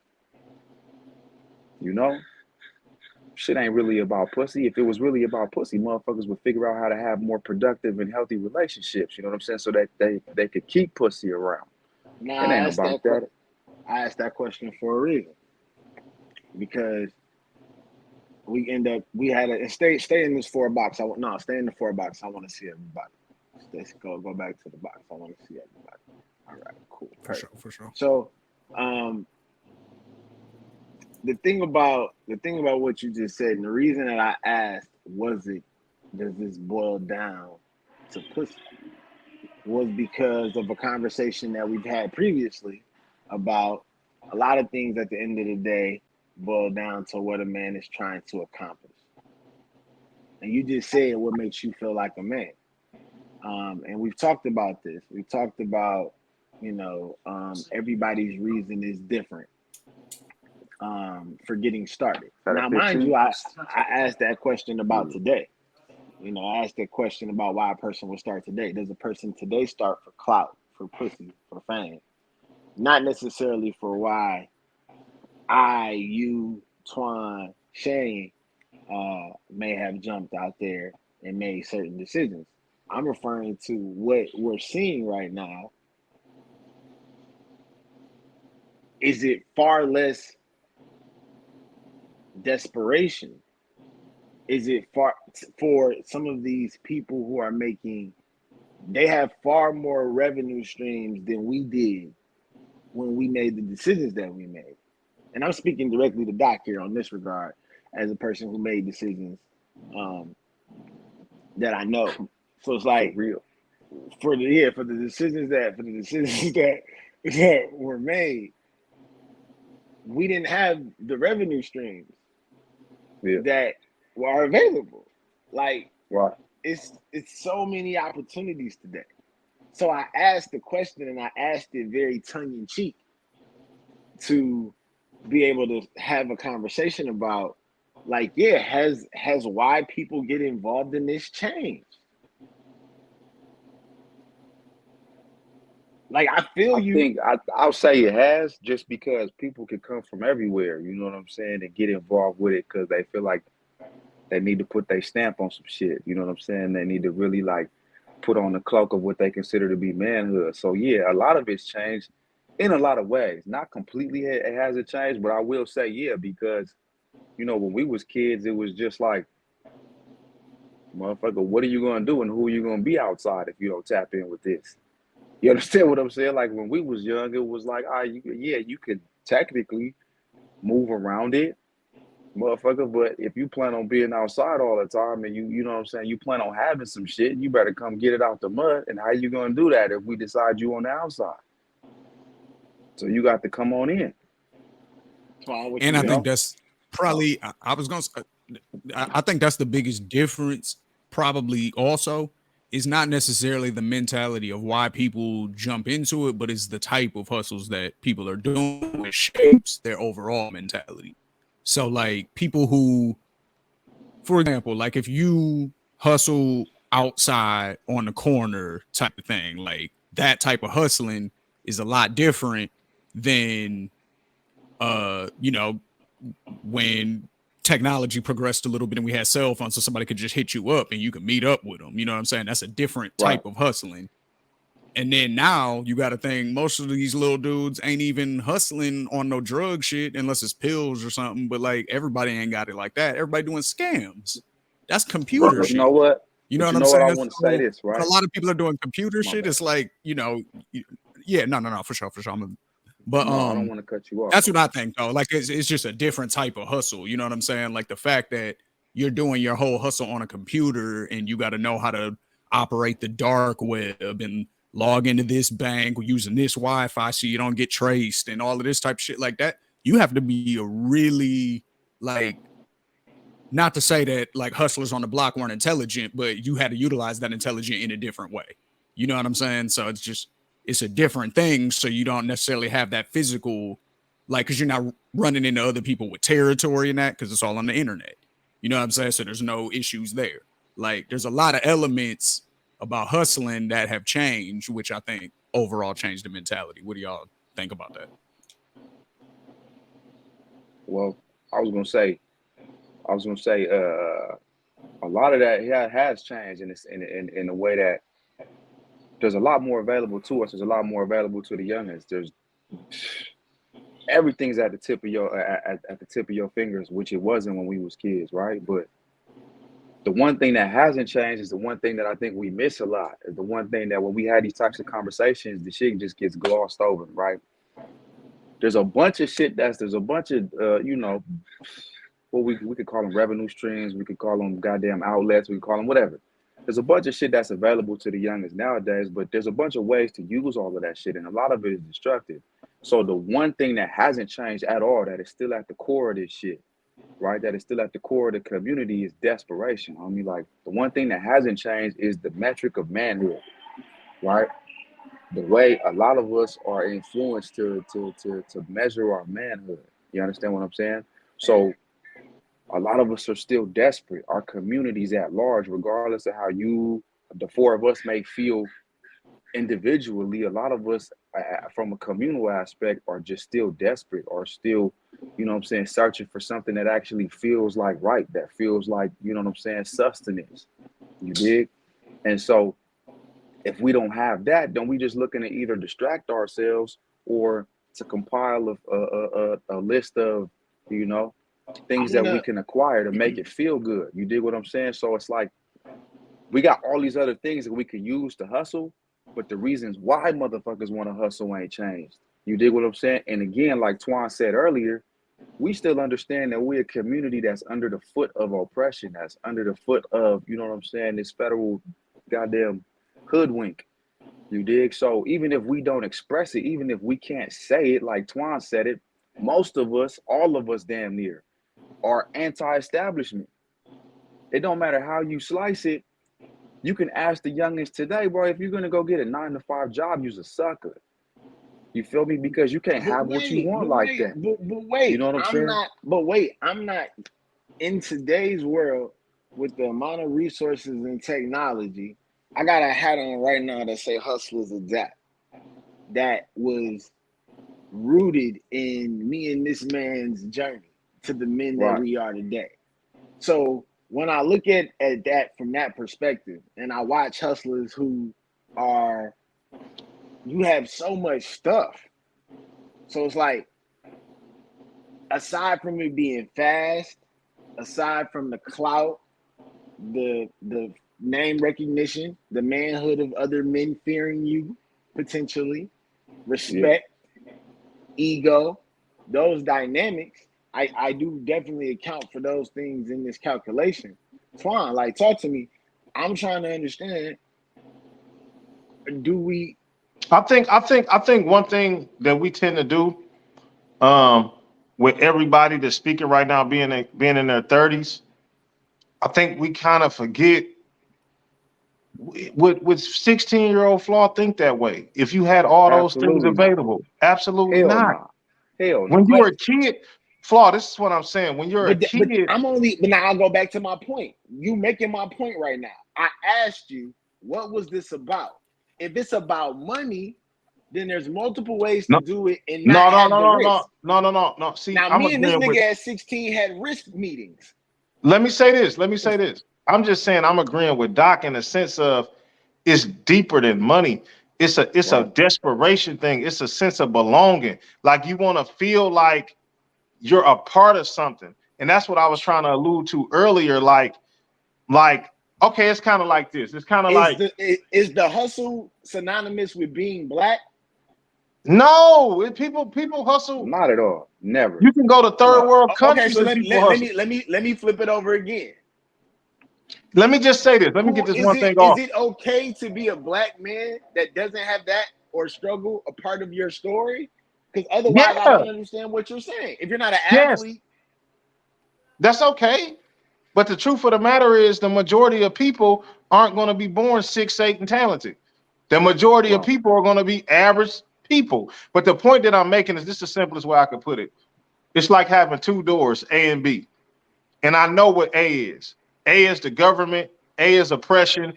Shit ain't really about pussy. If it was really about pussy, motherfuckers would figure out how to have more productive and healthy relationships. You know what I'm saying? So that they could keep pussy around. Nah, It ain't about that. I asked that question for a reason, because we had a stay in this 4-box. Stay in the 4-box. I want to see everybody. Let's go back to the box. I want to see everybody. All right, cool. For sure. So, the thing about what you just said, and the reason that I asked, does this boil down to pussy, was because of a conversation that we've had previously about a lot of things at the end of the day boil down to what a man is trying to accomplish. And you just said what makes you feel like a man. And we've talked about this. We talked about, everybody's reason is different for getting started. Now, mind you, I asked that question about today. I asked that question about why a person would start today. Does a person today start for clout, for pussy, for fame? Not necessarily for why you, Twan, Shane may have jumped out there and made certain decisions. I'm referring to what we're seeing right now is it far less desperation? Is it far for some of these people who are making, they have far more revenue streams than we did when we made the decisions that we made. And I'm speaking directly to Doc here on this regard, as a person who made decisions that I know. So it's like real. for the decisions that were made, we didn't have the revenue streams that are available. Like Right. it's so many opportunities today. So I asked the question, and I asked it very tongue in cheek to be able to have a conversation about, like, yeah, has why people get involved in this changed? Like, I feel I you. think I'll say it has, just because people can come from everywhere, you know what I'm saying, and get involved with it because they feel like they need to put their stamp on some shit. You know what I'm saying? They need to really like put on the cloak of what they consider to be manhood. So yeah, a lot of it's changed in a lot of ways. Not completely it hasn't changed, but I will say yeah, because you know when we was kids, it was just like, motherfucker, what are you gonna do and who are you gonna be outside if you don't tap in with this? You understand what I'm saying? Like when we was young, it was like, you could technically move around it, motherfucker. But if you plan on being outside all the time and you know what I'm saying, you plan on having some shit, you better come get it out the mud. And how you gonna do that if we decide you on the outside? So you got to come on in. And I think that's probably, I think that's the biggest difference probably also, is not necessarily the mentality of why people jump into it, but it's the type of hustles that people are doing, which shapes their overall mentality. So like people who, for example, like if you hustle outside on the corner type of thing, like that type of hustling is a lot different than you know, when technology progressed a little bit and we had cell phones, so somebody could just hit you up and you could meet up with them. You know what I'm saying? That's a different type of hustling. And then now you got to think most of these little dudes ain't even hustling on no drug shit unless it's pills or something. But like everybody ain't got it like that. Everybody doing scams. That's computer shit. You know what? You know what you I'm know saying? what I want to say this, right? A lot of people are doing computer shit. bad. It's like, you know, yeah, no, for sure. But No, I don't want to cut you off. that's what I think though. Like it's just a different type of hustle. You know what I'm saying? Like the fact that you're doing your whole hustle on a computer and you got to know how to operate the dark web and log into this bank using this Wi-Fi so you don't get traced and all of this type of shit like that. You have to be a really like, not to say that like hustlers on the block weren't intelligent, but you had to utilize that intelligence in a different way. You know what I'm saying? So it's a different thing. So you don't necessarily have that physical, like, cause you're not running into other people with territory and that, cause it's all on the internet. You know what I'm saying? So there's no issues there. Like there's a lot of elements about hustling that have changed, which I think overall changed the mentality. What do y'all think about that? Well, I was gonna say, a lot of that has changed in a way that there's a lot more available to us. There's a lot more available to the youngins. There's everything's at the tip of your at the tip of your fingers, which it wasn't when we was kids, right? But the one thing that hasn't changed is the one thing that I think we miss a lot. Is the one thing that when we had these types of conversations, the shit just gets glossed over, right? There's a bunch of shit there's a bunch of you know, what we could call them revenue streams, we could call them goddamn outlets, we could call them whatever. There's a bunch of shit that's available to the youngest nowadays, but there's a bunch of ways to use all of that shit, and a lot of it is destructive. So the one thing that hasn't changed at all, that is still at the core of this shit, right? That is still at the core of the community is desperation. I mean, like the one thing that hasn't changed is the metric of manhood, right? The way a lot of us are influenced to measure our manhood. You understand what I'm saying? So a lot of us are still desperate. Our communities at large, regardless of how the four of us may feel individually, a lot of us from a communal aspect are just still desperate, or still, you know what I'm saying, searching for something that actually feels like right, that feels like, you know what I'm saying, sustenance. You dig? And so if we don't have that, then we just looking to either distract ourselves or to compile a list of, you know, things I'm that we gonna can acquire to make it feel good. You dig what I'm saying? So it's like we got all these other things that we can use to hustle, but the reasons why motherfuckers want to hustle ain't changed. You dig what I'm saying? And again, like Twan said earlier, we still understand that we're a community that's under the foot of oppression, that's under the foot of, you know what I'm saying, this federal goddamn hoodwink. You dig? So even if we don't express it, even if we can't say it, like Twan said it, most of us, all of us damn near, are anti-establishment. It don't matter how you slice it. You can ask the youngins today, bro, if you're gonna go get a 9-to-5 job, you's a sucker. You feel me? Because you can't have what you want like that. But You wait, know what I'm saying? I'm not in today's world with the amount of resources and technology. I got a hat on right now that say hustlers adapt. That was rooted in me and this man's journey to the men that Right. we are today. So when I look at that from that perspective, and I watch hustlers who are, you have so much stuff. So it's like, aside from it being fast, aside from the clout, the name recognition, the manhood of other men fearing you, potentially, respect, ego, those dynamics, I do definitely account for those things in this calculation. Twan, like, talk to me. I'm trying to understand. Do we? I think one thing that we tend to do, with everybody that's speaking right now being in their 30s, I think we kind of forget. With 16-year-old Flaw think that way. If you had all those things Absolutely not. available, absolutely Hell not. nah. Hell When nah. you're a kid, Flaw, this is what I'm saying. When you're a But kid, but now I'll go back to my point. You making my point right now. I asked you, what was this about? If it's about money, then there's multiple ways to no, do it and not no, no, have no, the no, risk. no. See, Now, I'm me and this agreeing with. nigga at 16 had risk meetings. Let me say this. I'm just saying I'm agreeing with Doc in the sense of it's deeper than money. It's a Right. desperation thing. It's a sense of belonging. Like you want to feel like you're a part of something. And that's what I was trying to allude to earlier. Like, okay, it's kind of like this. It's kind of like, Is the hustle synonymous with being black? no, people hustle. Not at all. Never. You can go to third No. world Okay, countries so and people hustle. let me flip it over again. Let me just say this. Let me get this one thing Is off. it okay to be a black man that doesn't have that or struggle a part of your story? Because otherwise, I Yeah, don't understand what you're saying. If you're not an yes, athlete, that's okay. But the truth of the matter is the majority of people aren't going to be born 6'8" and talented. The majority of Right. people are going to be average people. But the point that I'm making is this: the simplest way I could put it. It's like having two doors, A and B. And I know what A is. A is the government. A is oppression.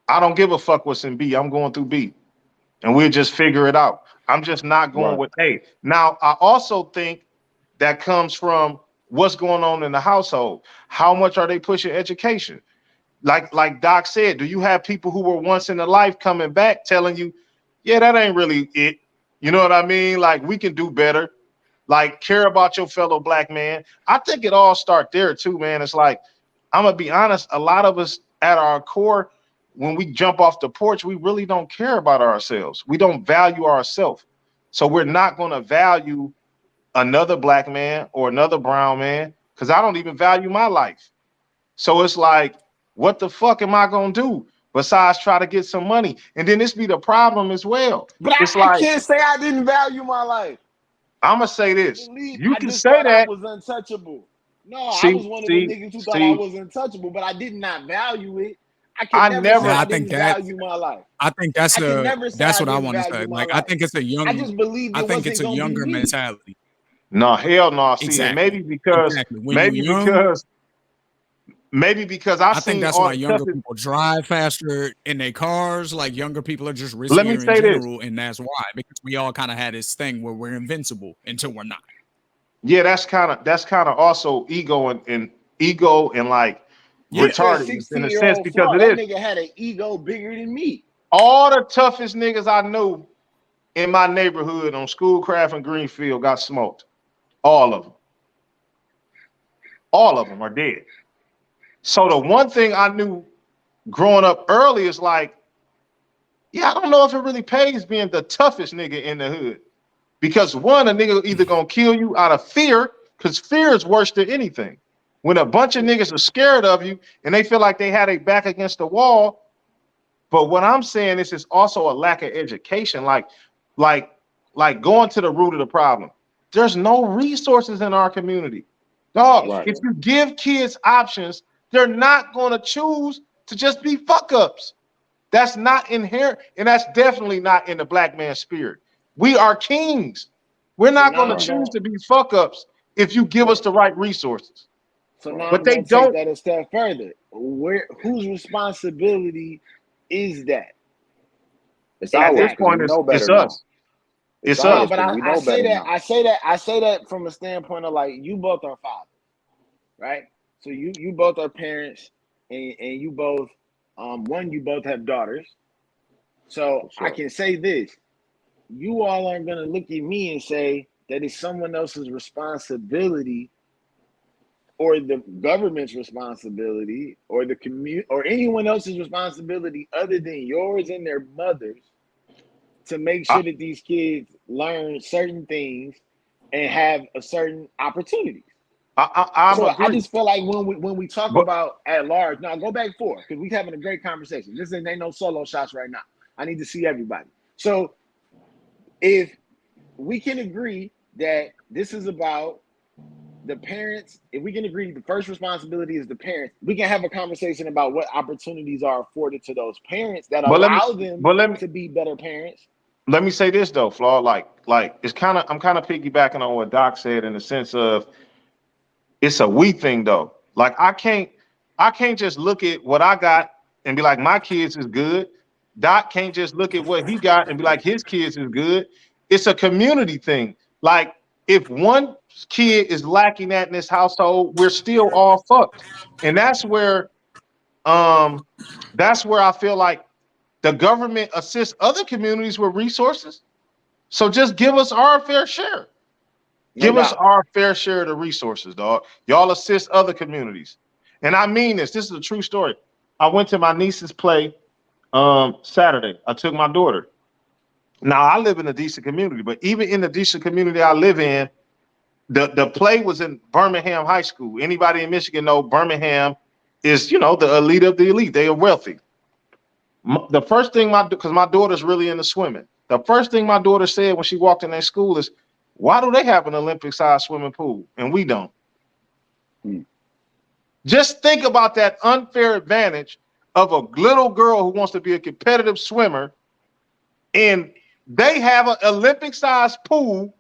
I don't give a fuck what's in B. I'm going through B. And we'll just figure it out. I'm just not going Right. with A. Now, I also think that comes from what's going on in the household. How much are they pushing education? Like Doc said, do you have people who were once in a life coming back telling you, yeah, that ain't really it? You know what I mean? Like, we can do better. Like, care about your fellow black man. I think it all starts there too, man. It's like, I'm gonna be honest, a lot of us at our core, when we jump off the porch, we really don't care about ourselves. We don't value ourselves. So we're not gonna value another black man or another brown man because I don't even value my life. So it's like, what the fuck am I gonna do besides try to get some money? And then this be the problem as well. but It's I like, can't say I didn't value my life. I'm gonna say this. You I can just say thought I that. was untouchable. No, I See, was one of the see, niggas who thought I see. was untouchable, but I did not value it. I can I never say never. Yeah, I I think didn't that value my life. I think that's I can the never say that's I what I didn't want to value say. my Like I life. think it's a I young just believed I it think it's wasn't a gonna be younger me. mentality. No, hell no. See, and Exactly. Exactly. When you're maybe young, because I I think seen that's all why the younger toughest. people drive faster in their cars. Like younger people are just Let me riskier in say this. general, and that's why because we all kind of had this thing where we're invincible until we're not. Yeah, that's kind of also ego and like You Yeah. said retardedness in a sense 16-year-old because flaw. it That is. nigga had an ego bigger than me. All the toughest niggas I knew in my neighborhood on Schoolcraft and Greenfield got smoked. All of them. All of them are dead. So the one thing I knew growing up early is like, yeah, I don't know if it really pays being the toughest nigga in the hood. Because one, a nigga either gonna kill you out of fear, because fear is worse than anything. When a bunch of niggas are scared of you and they feel like they had a back against the wall. But what I'm saying is it's also a lack of education, like going to the root of the problem. There's no resources in our community. Dog, Right. if you give kids options, they're not gonna choose to just be fuck ups. That's not inherent, and that's definitely not in the black man's spirit. We are kings. We're not going to choose to be fuck ups if you give us the right resources. So now But I'm they gonna don't. take that a step further. Whose responsibility is that? It's At ours this 'cause point, we know it's better now. us. It's No, us. but 'Cause we I know say better that now. I say that from a standpoint of like you both are fathers, right? So you both are parents, and you both you both have daughters. So For I sure. can say this: you all aren't gonna look at me and say that it's someone else's responsibility or the government's responsibility or the community or anyone else's responsibility other than yours and their mothers to make I, sure that these kids learn certain things and have a certain opportunities. I'm So I agree. just feel like when we talk But about at large, now go back forward because we're having a great conversation. This ain't no solo shots right now. I need to see everybody. So if we can agree that this is about the parents, if we can agree the first responsibility is the parents, we can have a conversation about what opportunities are afforded to those parents that but let me allow them but let me to be better parents. let me say this though, Flaw. Like it's kind of I'm kind of piggybacking on what Doc said in the sense of it's a we thing though. Like I can't just look at what I got and be like my kids is good. Doc can't just look at what he got and be like his kids is good. It's a community thing. Like if one kid is lacking that in this household, we're still all fucked. And that's where I feel like the government assists other communities with resources. So just give us our fair share. No Give us doubt. our fair share of the resources, dog. Y'all assist other communities. And I mean this. This is a true story. I went to my niece's play Saturday. I took my daughter. Now I live in a decent community, but even in the decent community I live in, the play was in Birmingham High School. Anybody in Michigan know Birmingham is, the elite of the elite. They are wealthy. The first thing because my daughter's really into swimming. The first thing my daughter said when she walked in that school is, why do they have an Olympic-sized swimming pool and we don't? Hmm. Just think about that unfair advantage of a little girl who wants to be a competitive swimmer, and they have an Olympic-sized pool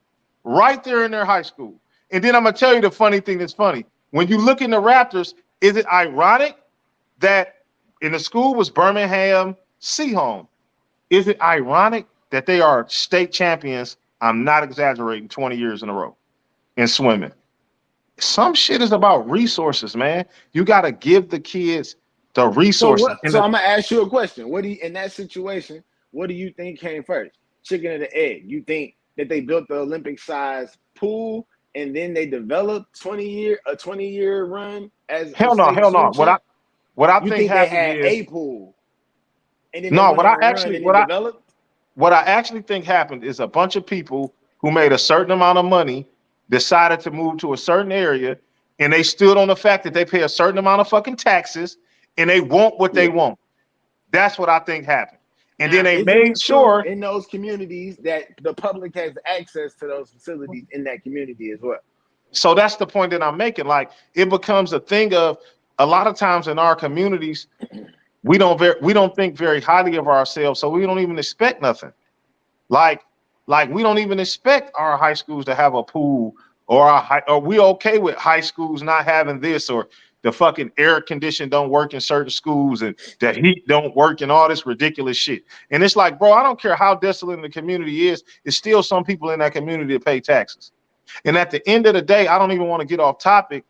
right there in their high school. And then I'm gonna tell you the funny thing that's funny. When you look in the Raptors, is it ironic that in the school was Birmingham Seahome? Is it ironic that they are state champions? I'm not exaggerating, 20 years in a row in swimming. Some shit is about resources, man. You got to give the kids the So resources. what? So I'm gonna ask you a question. What do you, in that situation? What do you think came first, chicken or the egg? You think that they built the Olympic-sized pool and then they developed a 20-year run as a Hell no, state hell no. swim champ? What I You think think they happened had is a pool and then they no. went on a run and it developed? What I actually think happened is a bunch of people who made a certain amount of money decided to move to a certain area, and they stood on the fact that they pay a certain amount of fucking taxes, and they want what they Yeah. want. That's what I think happened. And then Now, they isn't made it true sure. in those communities that the public has access to those facilities in that community as well? So that's the point that I'm making. Like it becomes a thing of a lot of times in our communities, we don't think very highly of ourselves, so we don't even expect nothing. Like we don't even expect our high schools to have a pool or we okay with high schools not having this or the fucking air condition don't work in certain schools and the heat don't work and all this ridiculous shit. And it's like, bro, I don't care how desolate the community is, it's still some people in that community that pay taxes. And at the end of the day, I don't even want to get off topic.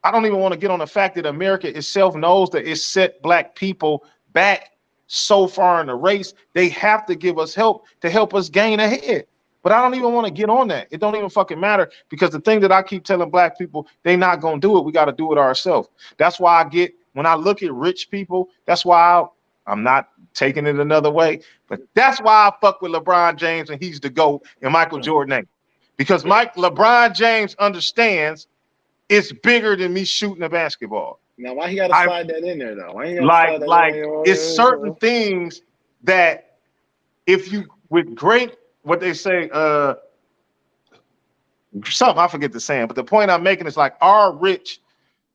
I don't even want to get on the fact that America itself knows that it set black people back so far in the race, they have to give us help to help us gain ahead. But I don't even want to get on that. It don't even fucking matter, because the thing that I keep telling black people, they not gonna do it. We got to do it ourselves. That's why when I look at rich people, that's why I'm not taking it another way, but that's why I fuck with LeBron James, and he's the GOAT, and Michael Jordan ain't. Because LeBron James understands it's bigger than me shooting a basketball. Now, why he got to slide that in there, though? Why he got to slide that Like, in there? it's certain things that if you, with great, what they say, something I forget the saying, but the point I'm making is like, our rich,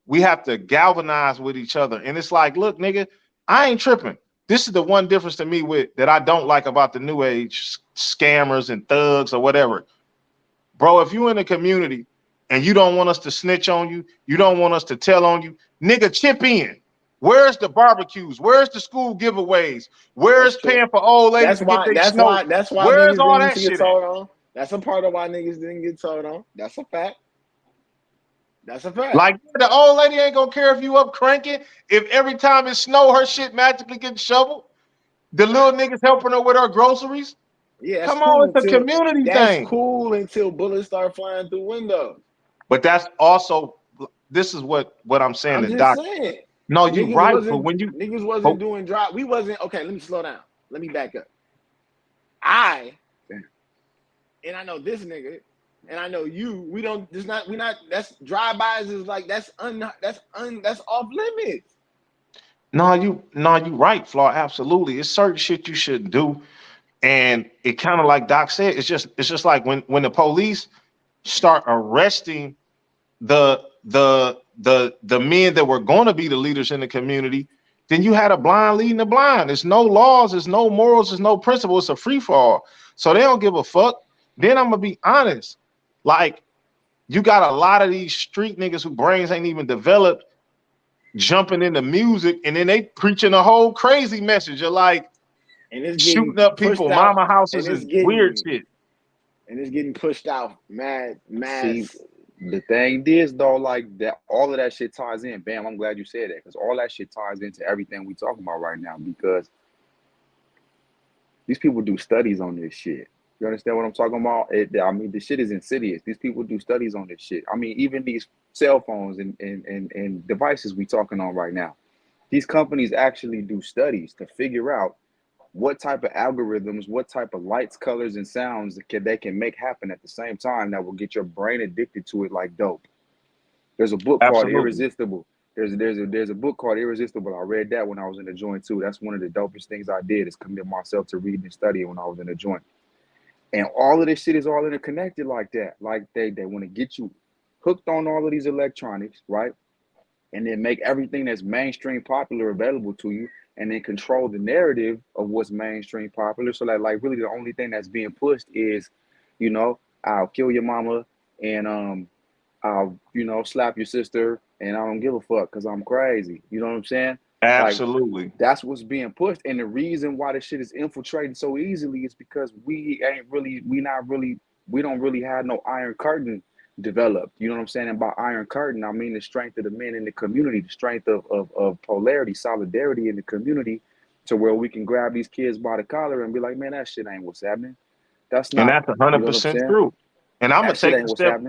we have to galvanize with each other. And it's like, look, nigga, I ain't tripping. This is the one difference to me that I don't like about the new age scammers and thugs or whatever. Bro, if you in a community and you don't want us to snitch on you, you don't want us to tell on you, nigga, chip in. Where's the barbecues? Where's the school giveaways? Where's paying for old ladies to get their snow? That's why Where's niggas all didn't that get shit told on. That's a part of why niggas didn't get told on. That's a fact. That's a fact. Like, the old lady ain't gonna care if you up cranking. If every time it snow, her shit magically gets shoveled. The little niggas helping her with her groceries. Yeah, come on, it's a community thing. That's cool until bullets start flying through windows. But that's also, this is what I'm saying. I'm just saying. No, you're right. But when niggas wasn't doing drive, we wasn't. Okay, let me slow down. Let me back up. And I know this nigga, and I know you. We don't. It's not. We not. That's drive-bys is like that's off limits. No, you right, Flaw. Absolutely, it's certain shit you shouldn't do, and it kind of like Doc said. It's just like when the police start arresting the men that were going to be the leaders in the community, then you had a blind leading the blind. There's no laws, there's no morals, there's no principle. It's a free fall. So they don't give a fuck. Then I'm gonna be honest, like, you got a lot of these street niggas who brains ain't even developed jumping into music, and then they preaching a whole crazy message of like, and it's shooting up people, mama houses, and weird shit. And it's getting pushed out mad. See, the thing is though, like that, all of that shit ties in. Bam, I'm glad you said that, because all that shit ties into everything we talking about right now, because these people do studies on this shit. You understand what I'm talking about? I mean, the shit is insidious. These people do studies on this shit. I mean, even these cell phones and devices we talking on right now, these companies actually do studies to figure out what type of algorithms, what type of lights, colors, and sounds they can make happen at the same time that will get your brain addicted to it like dope. There's a book called Irresistible. There's a book called Irresistible. I read that when I was in the joint too. That's one of the dopest things I did, is commit myself to reading and studying when I was in the joint. And all of this shit is all interconnected like that. Like they want to get you hooked on all of these electronics, right? And then make everything that's mainstream popular available to you, and then control the narrative of what's mainstream popular. So that, like, really the only thing that's being pushed is, you know, I'll kill your mama, and I'll, you know, slap your sister, and I don't give a fuck because I'm crazy. You know what I'm saying? Absolutely. Like, that's what's being pushed. And the reason why this shit is infiltrating so easily is because we don't really have no iron curtain developed. You know what I'm saying? And by iron curtain, I mean the strength of the men in the community, the strength of polarity, solidarity in the community, to where we can grab these kids by the collar and be like, man, that shit ain't what's happening. That's not. And that's 100% true. And I'm gonna take a step.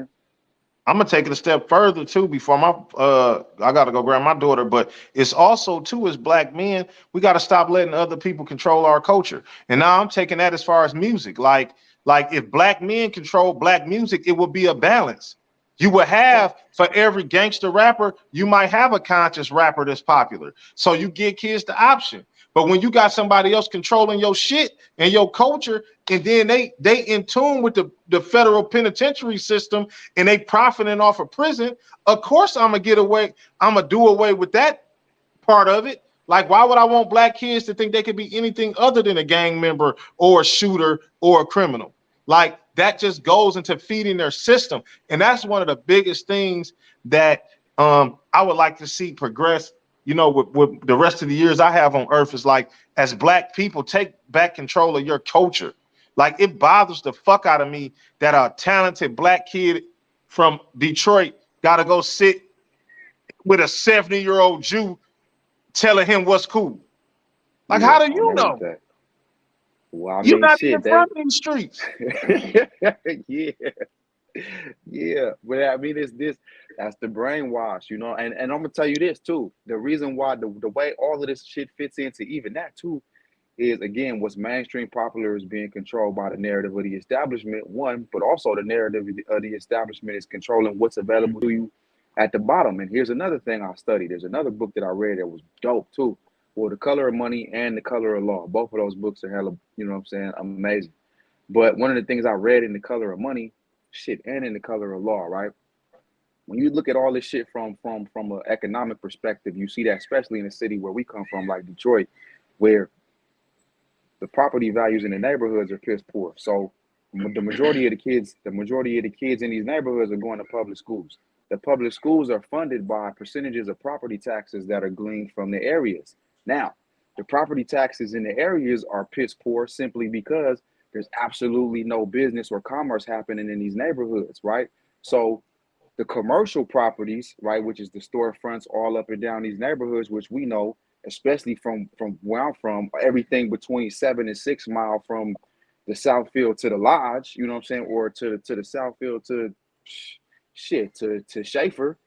I'm gonna take it a step further too before I gotta go grab my daughter. But it's also too, as black men, we gotta stop letting other people control our culture. And now I'm taking that as far as music. Like if black men control black music, it would be a balance. You would have, for every gangster rapper, you might have a conscious rapper that's popular. So you give kids the option. But when you got somebody else controlling your shit and your culture, and then they in tune with the federal penitentiary system, and they profiting off of prison, of course I'm gonna do away with that part of it. Like, why would I want black kids to think they could be anything other than a gang member or a shooter or a criminal? Like, that just goes into feeding their system. And that's one of the biggest things that I would like to see progress, you know, with the rest of the years I have on earth, is like, as black people, take back control of your culture. Like, it bothers the fuck out of me that a talented black kid from Detroit got to go sit with a 70-year-old Jew telling him what's cool. Like, Yeah, how do you I'm with know? that. Well, I You're mean, not even shit, from these streets. yeah, yeah. But I mean, it's this. That's the brainwash, you know. And I'm gonna tell you this too. The reason why the way all of this shit fits into even that too is again what's mainstream popular is being controlled by the narrative of the establishment. One, but also the narrative of the establishment is controlling what's available to you at the bottom. And here's another thing I studied. There's another book that I read that was dope too. Well, The Color of Money and The Color of Law. Both of those books are hella, you know what I'm saying, amazing. But one of the things I read in The Color of Money, shit, and in The Color of Law, right? When you look at all this shit from an economic perspective, you see that especially in a city where we come from, like Detroit, where the property values in the neighborhoods are piss poor. So the majority of the kids in these neighborhoods are going to public schools. The public schools are funded by percentages of property taxes that are gleaned from the areas. Now, the property taxes in the areas are piss poor simply because there's absolutely no business or commerce happening in these neighborhoods, right? So the commercial properties, right, which is the storefronts all up and down these neighborhoods, which we know, especially from where I'm from, everything between 7 and 6 mile from the South Field to the Lodge, you know what I'm saying, or to the South Field to Schaefer,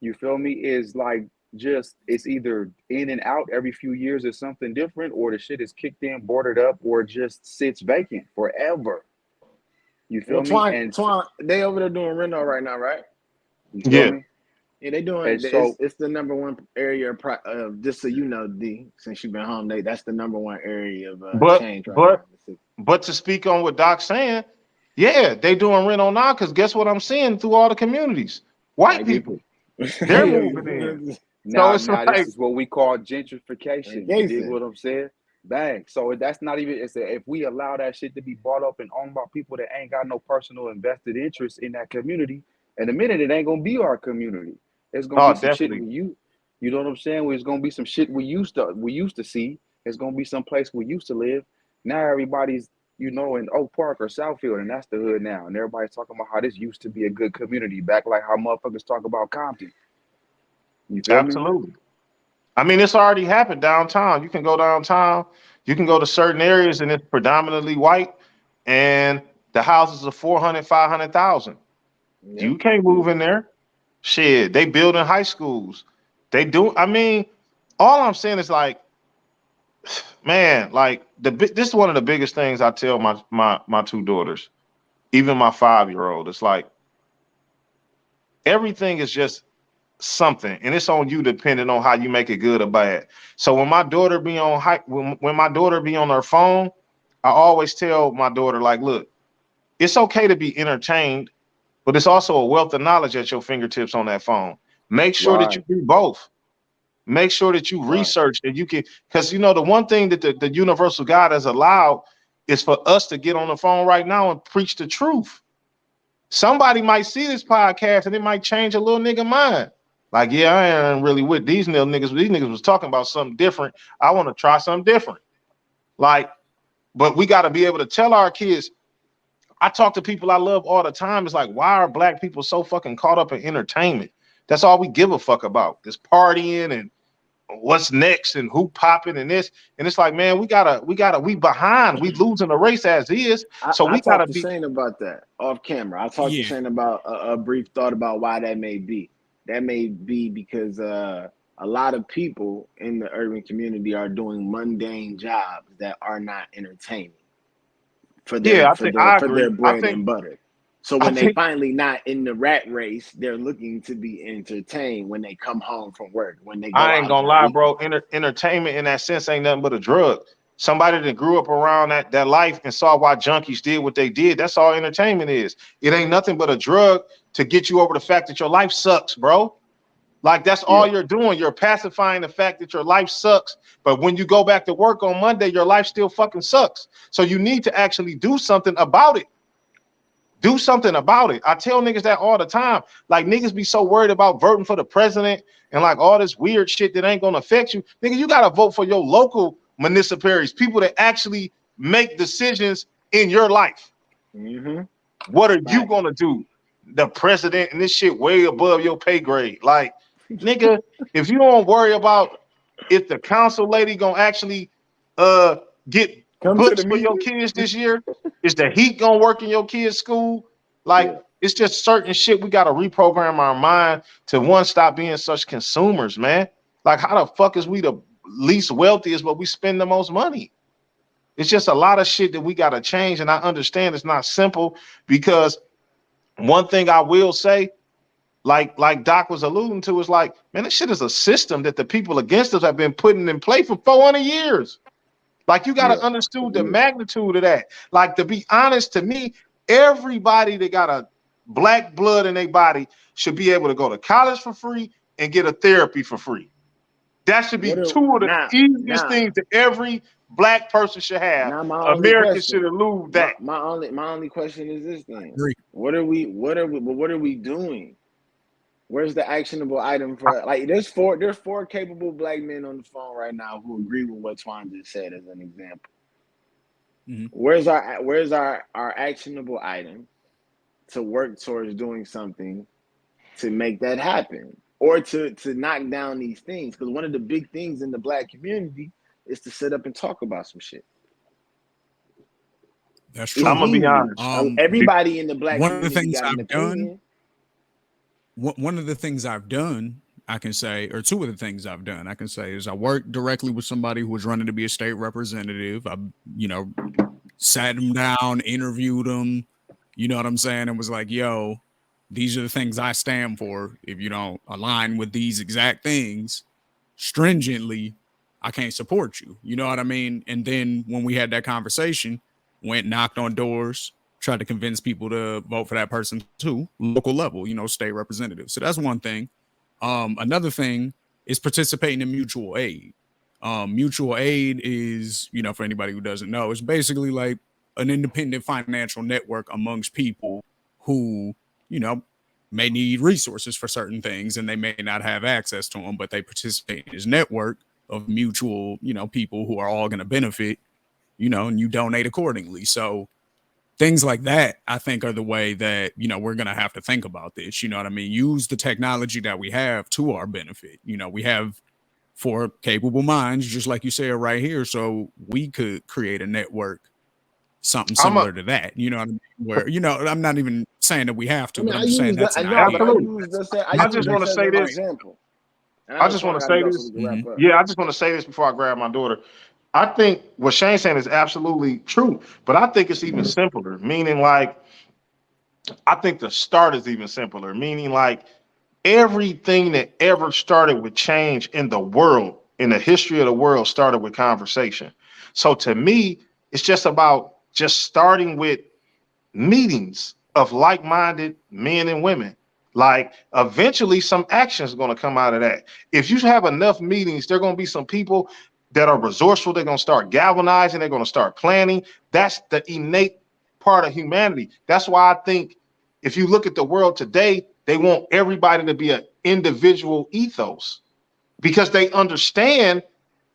you feel me, is like just it's either in and out every few years or something different, or the shit is kicked in, boarded up, or just sits vacant forever. You feel Well, me? Twine, they over there doing reno right now, right? You feel Yeah. me? Yeah, they doing. And so It's the number one area of just so you know, D. Since you've been home, that's the number one area of But change right now. but to speak on what Doc's saying, yeah, they doing rent on now because guess what I'm seeing through all the communities? White people. They're moving in. So now it's this like, is what we call gentrification. You dig Engagement. what I'm saying? Bang. So that's not even if we allow that shit to be bought up and owned by people that ain't got no personal invested interest in that community, in a minute it ain't gonna be our community. It's gonna oh, be some shit definitely. you know what I'm saying? It's gonna be some shit we used to see. It's gonna be some place we used to live. Now everybody's in Oak Park or Southfield, and that's the hood now. And everybody's talking about how this used to be a good community back, like how motherfuckers talk about Compton. You feel me? Absolutely. I mean, it's already happened downtown. You can go downtown, you can go to certain areas and it's predominantly white, and the houses are 400, 500,000. Yeah. You can't move in there. Shit, they building high schools. They do. I mean, all I'm saying is like, man, like this is one of the biggest things I tell my two daughters, even my 5-year-old. It's like everything is just something, and it's on you depending on how you make it good or bad. So when my daughter be on when my daughter be on her phone, I always tell my daughter like, look, it's okay to be entertained, but it's also a wealth of knowledge at your fingertips on that phone. Make sure that you Right. do both. Make sure that you Right. research and you can, because the one thing that the universal God has allowed is for us to get on the phone right now and preach the truth. Somebody might see this podcast and it might change a little nigga mind. Like, yeah, I ain't really with these little niggas. These niggas was talking about something different. I want to try something different. Like, but we got to be able to tell our kids. I talk to people I love all the time. It's like, why are black people so fucking caught up in entertainment? That's all we give a fuck about. It's partying and what's next and who popping and this. And it's like, man, we behind. We losing the race as is. So I we gotta talked to be. Shane about that off camera. I talked to Yeah. Shane about a brief thought about why that may be. That may be because a lot of people in the urban community are doing mundane jobs that are not entertaining for Yeah, I their agree. bread and butter. So I when they think finally not in the rat race, they're looking to be entertained when they come home from work, when they go I ain't out gonna on the lie, weekend. bro. Entertainment in that sense ain't nothing but a drug. Somebody that grew up around that life and saw why junkies did what they did. That's all entertainment is. It ain't nothing but a drug to get you over the fact that your life sucks, bro. Like that's all Yeah. you're doing. You're pacifying the fact that your life sucks. But when you go back to work on Monday, your life still fucking sucks. So you need to actually do something about it. Do something about it. I tell niggas that all the time. Like niggas be so worried about voting for the president and like all this weird shit that ain't gonna affect you. Nigga, you gotta vote for your local municipalities, people that actually make decisions in your life. Mm-hmm. What are you Right. gonna do? The president and this shit way above your pay grade. Like, nigga, if you don't worry about if the council lady gonna actually get Come to books the for your meeting. kids this year? Is the heat gonna work in your kids' school? Like, Yeah. it's just certain shit we gotta reprogram our mind to one, stop being such consumers, man. Like, how the fuck is we the least wealthiest, but we spend the most money? It's just a lot of shit that we gotta change. And I understand it's not simple, because one thing I will say, like Doc was alluding to, is like, man, this shit is a system that the people against us have been putting in play for 400 years. Like, you got to Yeah. understand the magnitude of that. Like, to be honest, to me, everybody that got a black blood in their body should be able to go to college for free and get a therapy for free. That should be two of the easiest things that every black person should have. Now my only Americans question, should elude that. my only question is this thing. Agree. What are we doing? Where's the actionable item for, like, there's four capable black men on the phone right now who agree with what Twan just said as an example. Mm-hmm. Where's our actionable item to work towards doing something to make that happen, or to knock down these things? Because one of the big things in the black community is to sit up and talk about some shit. That's true. I'm gonna be honest. Everybody in the black one of the community things got an I've done. opinion. One of the things I've done, I can say, or two of the things I've done, I can say, is I worked directly with somebody who was running to be a state representative. I, sat him down, interviewed him, you know what I'm saying? And was like, yo, these are the things I stand for. If you don't align with these exact things stringently, I can't support you. You know what I mean? And then when we had that conversation, went, knocked on doors, tried to convince people to vote for that person too, local level, state representative. So that's one thing. Another thing is participating in mutual aid. Mutual aid is, for anybody who doesn't know, it's basically like an independent financial network amongst people who, may need resources for certain things and they may not have access to them, but they participate in this network of mutual, people who are all going to benefit, and you donate accordingly. So things like that, I think, are the way that, we're going to have to think about this. You know what I mean? Use the technology that we have to our benefit. We have 4 capable minds, just like you said right here. So we could create a network, something similar to that. You know what I mean? Where, I'm not even saying that we have to, but I'm just saying that's an idea. I just want to say this. I just want to say this. Yeah, I just want to say this before I grab my daughter. I think what Shane's saying is absolutely true, but I think it's even simpler, meaning like, I think the start is even simpler, meaning like everything that ever started with change in the world, in the history of the world, started with conversation. So to me, it's just about just starting with meetings of like-minded men and women. Like, eventually some action is going to come out of that. If you have enough meetings, there are going to be some people that are resourceful. They're going to start galvanizing. They're going to start planning. That's the innate part of humanity. That's why I think if you look at the world today, they want everybody to be an individual ethos, because they understand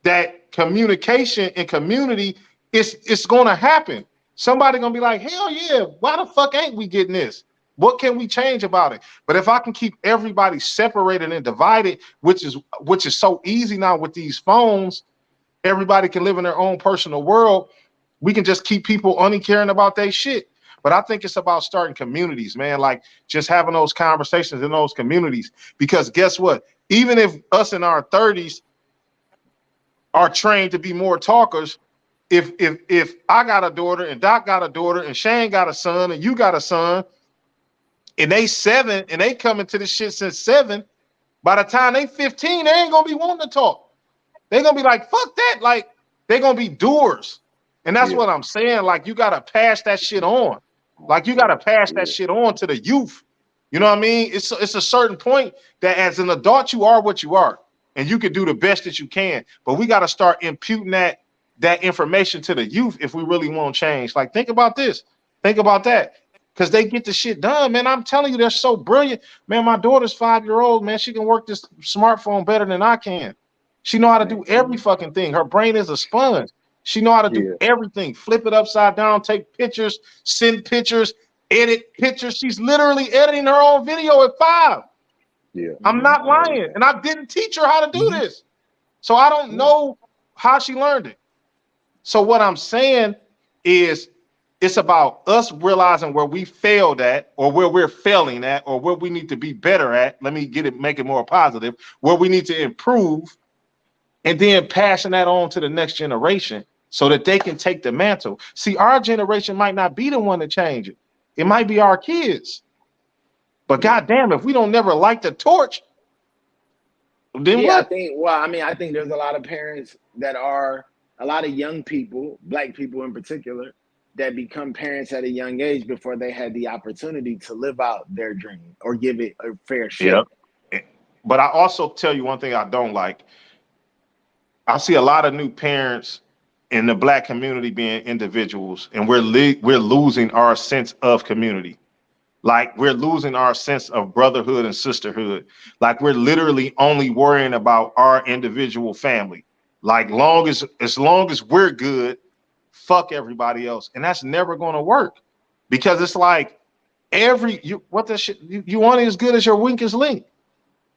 that communication and community it's going to happen. Somebody going to be like, hell yeah, why the fuck ain't we getting this? What can we change about it? But if I can keep everybody separated and divided, which is so easy now with these phones, everybody can live in their own personal world. We can just keep people only caring about their shit. But I think it's about starting communities, man, like just having those conversations in those communities. Because guess what? Even if us in our 30s are trained to be more talkers, if I got a daughter and Doc got a daughter and Shane got a son and you got a son, and they 7 and they come into this shit since 7, by the time they 15, they ain't gonna be wanting to talk. They're gonna be like, fuck that. Like, they're gonna be doers. And that's what I'm saying. Like, you gotta pass that shit on. Like, you gotta pass that shit on to the youth. You know what I mean? It's a certain point that as an adult, you are what you are, and you can do the best that you can. But we gotta start imputing that information to the youth if we really want change. Like, think about this. Think about that. Because they get the shit done, man. I'm telling you, they're so brilliant. Man, my daughter's 5-year-old, man. She can work this smartphone better than I can. She know how to do every fucking thing. Her brain is a sponge. She know how to do everything. Flip it upside down, take pictures, send pictures, edit pictures. She's literally editing her own video at 5. Yeah. I'm not lying. And I didn't teach her how to do this. So I don't know how she learned it. So what I'm saying is it's about us realizing where we failed at or where we're failing at or where we need to be better at. Let me make it more positive, where we need to improve, and then passing that on to the next generation so that they can take the mantle. See, our generation might not be the one to change it. It might be our kids. But goddamn, if we don't never light the torch, then Yeah, I what? think. Well, I mean, I think there's a lot of parents that are a lot of young people, black people in particular, that become parents at a young age before they had the opportunity to live out their dream or give it a fair Yep. shake. But I also tell you one thing I don't like. I see a lot of new parents in the black community being individuals, and we're losing our sense of community. Like we're losing our sense of brotherhood and sisterhood. Like we're literally only worrying about our individual family. Like as long as we're good, fuck everybody else, and that's never going to work because it's like you only as good as your weakest link.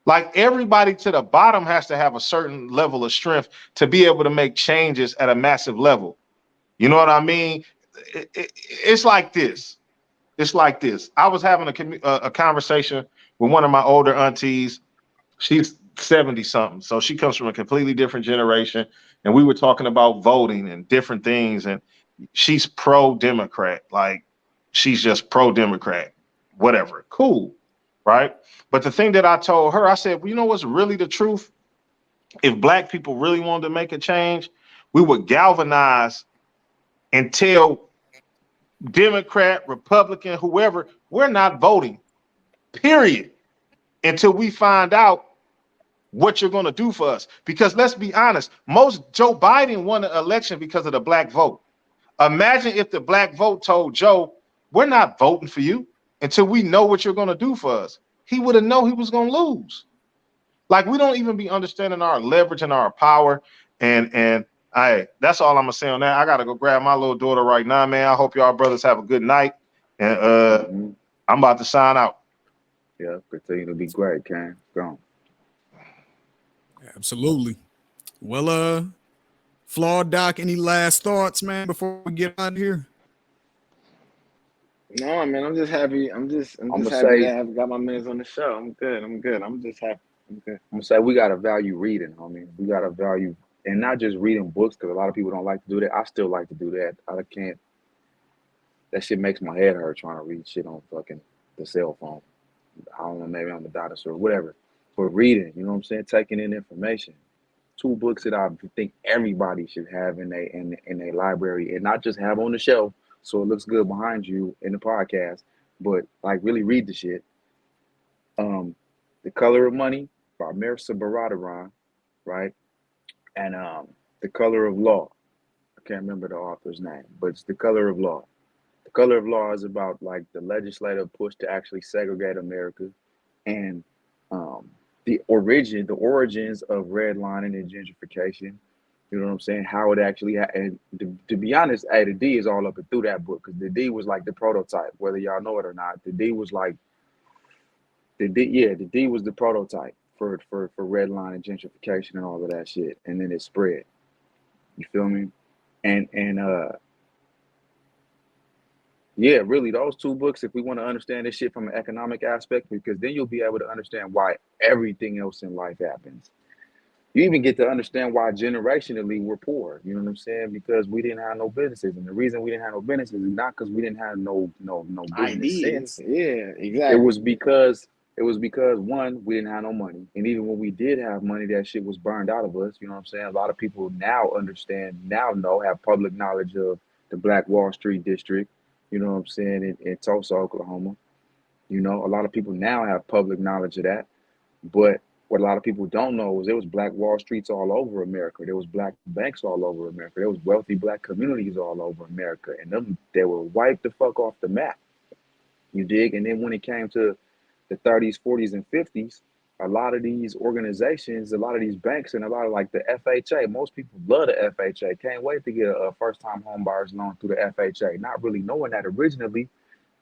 Like everybody to the bottom has to have a certain level of strength to be able to make changes at a massive level. You know what I mean? It's like this. It's like this. I was having a conversation with one of my older aunties. She's 70 something. So she comes from a completely different generation. And we were talking about voting and different things. And she's pro-Democrat. Like she's just pro-Democrat. Whatever. Cool. Right. But the thing that I told her, I said, well, you know what's really the truth? If black people really wanted to make a change, we would galvanize and tell Democrat, Republican, whoever, we're not voting, period, until we find out what you're going to do for us. Because let's be honest, Joe Biden won the election because of the black vote. Imagine if the black vote told Joe, we're not voting for you until we know what you're going to do for us. He would have known he was going to lose. Like we don't even be understanding our leverage and our power. And that's all I'm gonna say on that. I gotta go grab my little daughter right now, man. I hope y'all brothers have a good night. And I'm about to sign out. Yeah, continue to be great, Cam. Go on. Absolutely. Well, Flawed Doc, any last thoughts, man, before we get out of here? No, man, I'm just happy. I'm just I'ma happy say- that I've got my minutes on the show. I'm good. I'm just happy. I'm good. I'm gonna say we gotta value reading, homie. We gotta value, and not just reading books, because a lot of people don't like to do that. I still like to do that. I can't. That shit makes my head hurt trying to read shit on fucking the cell phone. I don't know, maybe I'm a dinosaur, whatever. But reading, you know what I'm saying? Taking in information. 2 books that I think everybody should have in a library, and not just have on the shelf so it looks good behind you in the podcast, but like really read the shit. The Color of Money by Marissa Baradaran, right? And The Color of Law. I can't remember the author's name, but it's The Color of Law. The Color of Law is about like the legislative push to actually segregate America and the origins of redlining and gentrification. You know what I'm saying? How it actually and to be honest, hey, the D is all up and through that book because the D was like the prototype, whether y'all know it or not. The D was like the D was the prototype for redline and gentrification and all of that shit, and then it spread. You feel me? And yeah, really, those 2 books, if we want to understand this shit from an economic aspect, because then you'll be able to understand why everything else in life happens. You even get to understand why generationally we're poor. You know what I'm saying? Because we didn't have no businesses, and the reason we didn't have no businesses is not because we didn't have no business Ideas. sense. Yeah, It exactly. was because one, we didn't have no money, and even when we did have money, that shit was burned out of us. You know what I'm saying? A lot of people now have public knowledge of the Black Wall Street district. You know what I'm saying? In Tulsa, Oklahoma. You know, a lot of people now have public knowledge of that, but what a lot of people don't know is there was Black Wall Streets all over America. There was black banks all over America. There was wealthy black communities all over America, and they were wiped the fuck off the map. You dig? And then when it came to the 30s, 40s, and 50s, a lot of these organizations, a lot of these banks, and a lot of like the FHA, most people love the FHA. Can't wait to get a first-time home buyer's loan through the FHA. Not really knowing that originally,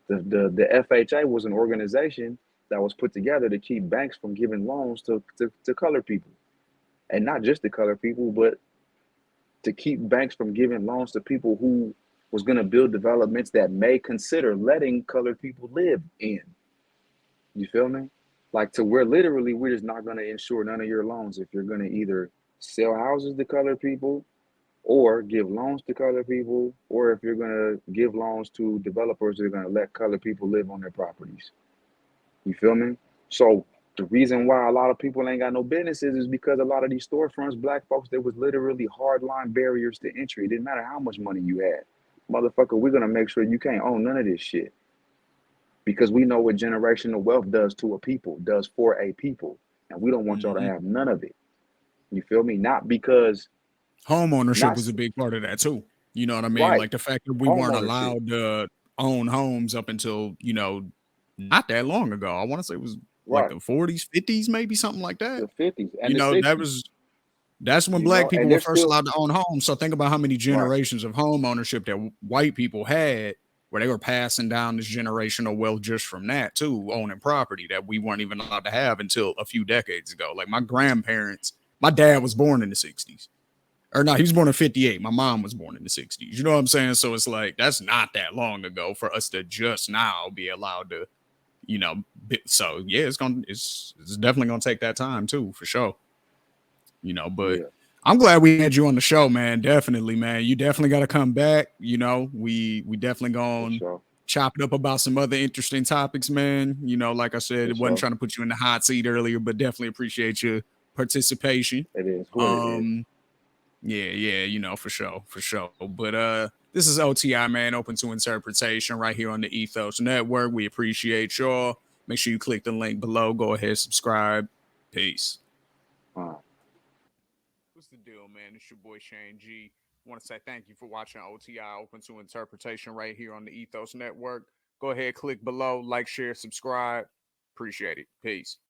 the FHA was an organization that was put together to keep banks from giving loans to colored people. And not just the colored people, but to keep banks from giving loans to people who was going to build developments that may consider letting colored people live in. You feel me? Like to where literally we're just not going to insure none of your loans if you're going to either sell houses to colored people or give loans to colored people, or if you're going to give loans to developers that are going to let colored people live on their properties. You feel me? So the reason why a lot of people ain't got no businesses is because a lot of these storefronts, black folks, there was literally hard line barriers to entry. It didn't matter how much money you had. Motherfucker, we're going to make sure you can't own none of this shit. Because we know what generational wealth does to a people, does for a people. And we don't want y'all to have none of it. You feel me? Not because home ownership not was a big part of that too. You know what I mean? right. Like the fact that we Home weren't ownership. allowed to own homes up until, you know, not that long ago. I want to say it was like Right. the 40s, 50s, maybe something like that. The 50s and You the know, 60s. that's when You black know, people and were they're first still allowed to own homes. So think about how many right. generations of home ownership that white people had, where they were passing down this generational wealth just from that too, owning property that we weren't even allowed to have until a few decades ago. Like my grandparents, my dad was born in the 60s. Or no, he was born in 58. My mom was born in the 60s. You know what I'm saying? So it's like that's not that long ago for us to just now be allowed to, you know. So yeah, it's definitely gonna take that time too, for sure. You know, but Yeah. I'm glad we had you on the show, man. Definitely, man. You definitely got to come back. You know, we definitely For gonna sure. chop it up about some other interesting topics, man. You know, like I said, For it wasn't sure. trying to put you in the hot seat earlier, but definitely appreciate your participation. It is what it is. Yeah, you know, for sure, for sure. But this is OTI, man, open to interpretation right here on the Ethos Network. We appreciate y'all. Make sure you click the link below. Go ahead, subscribe. Peace. What's the deal, man? It's your boy Shane G. I want to say thank you for watching OTI Open to Interpretation right here on the Ethos Network. Go ahead, click below, like, share, subscribe. Appreciate it. Peace.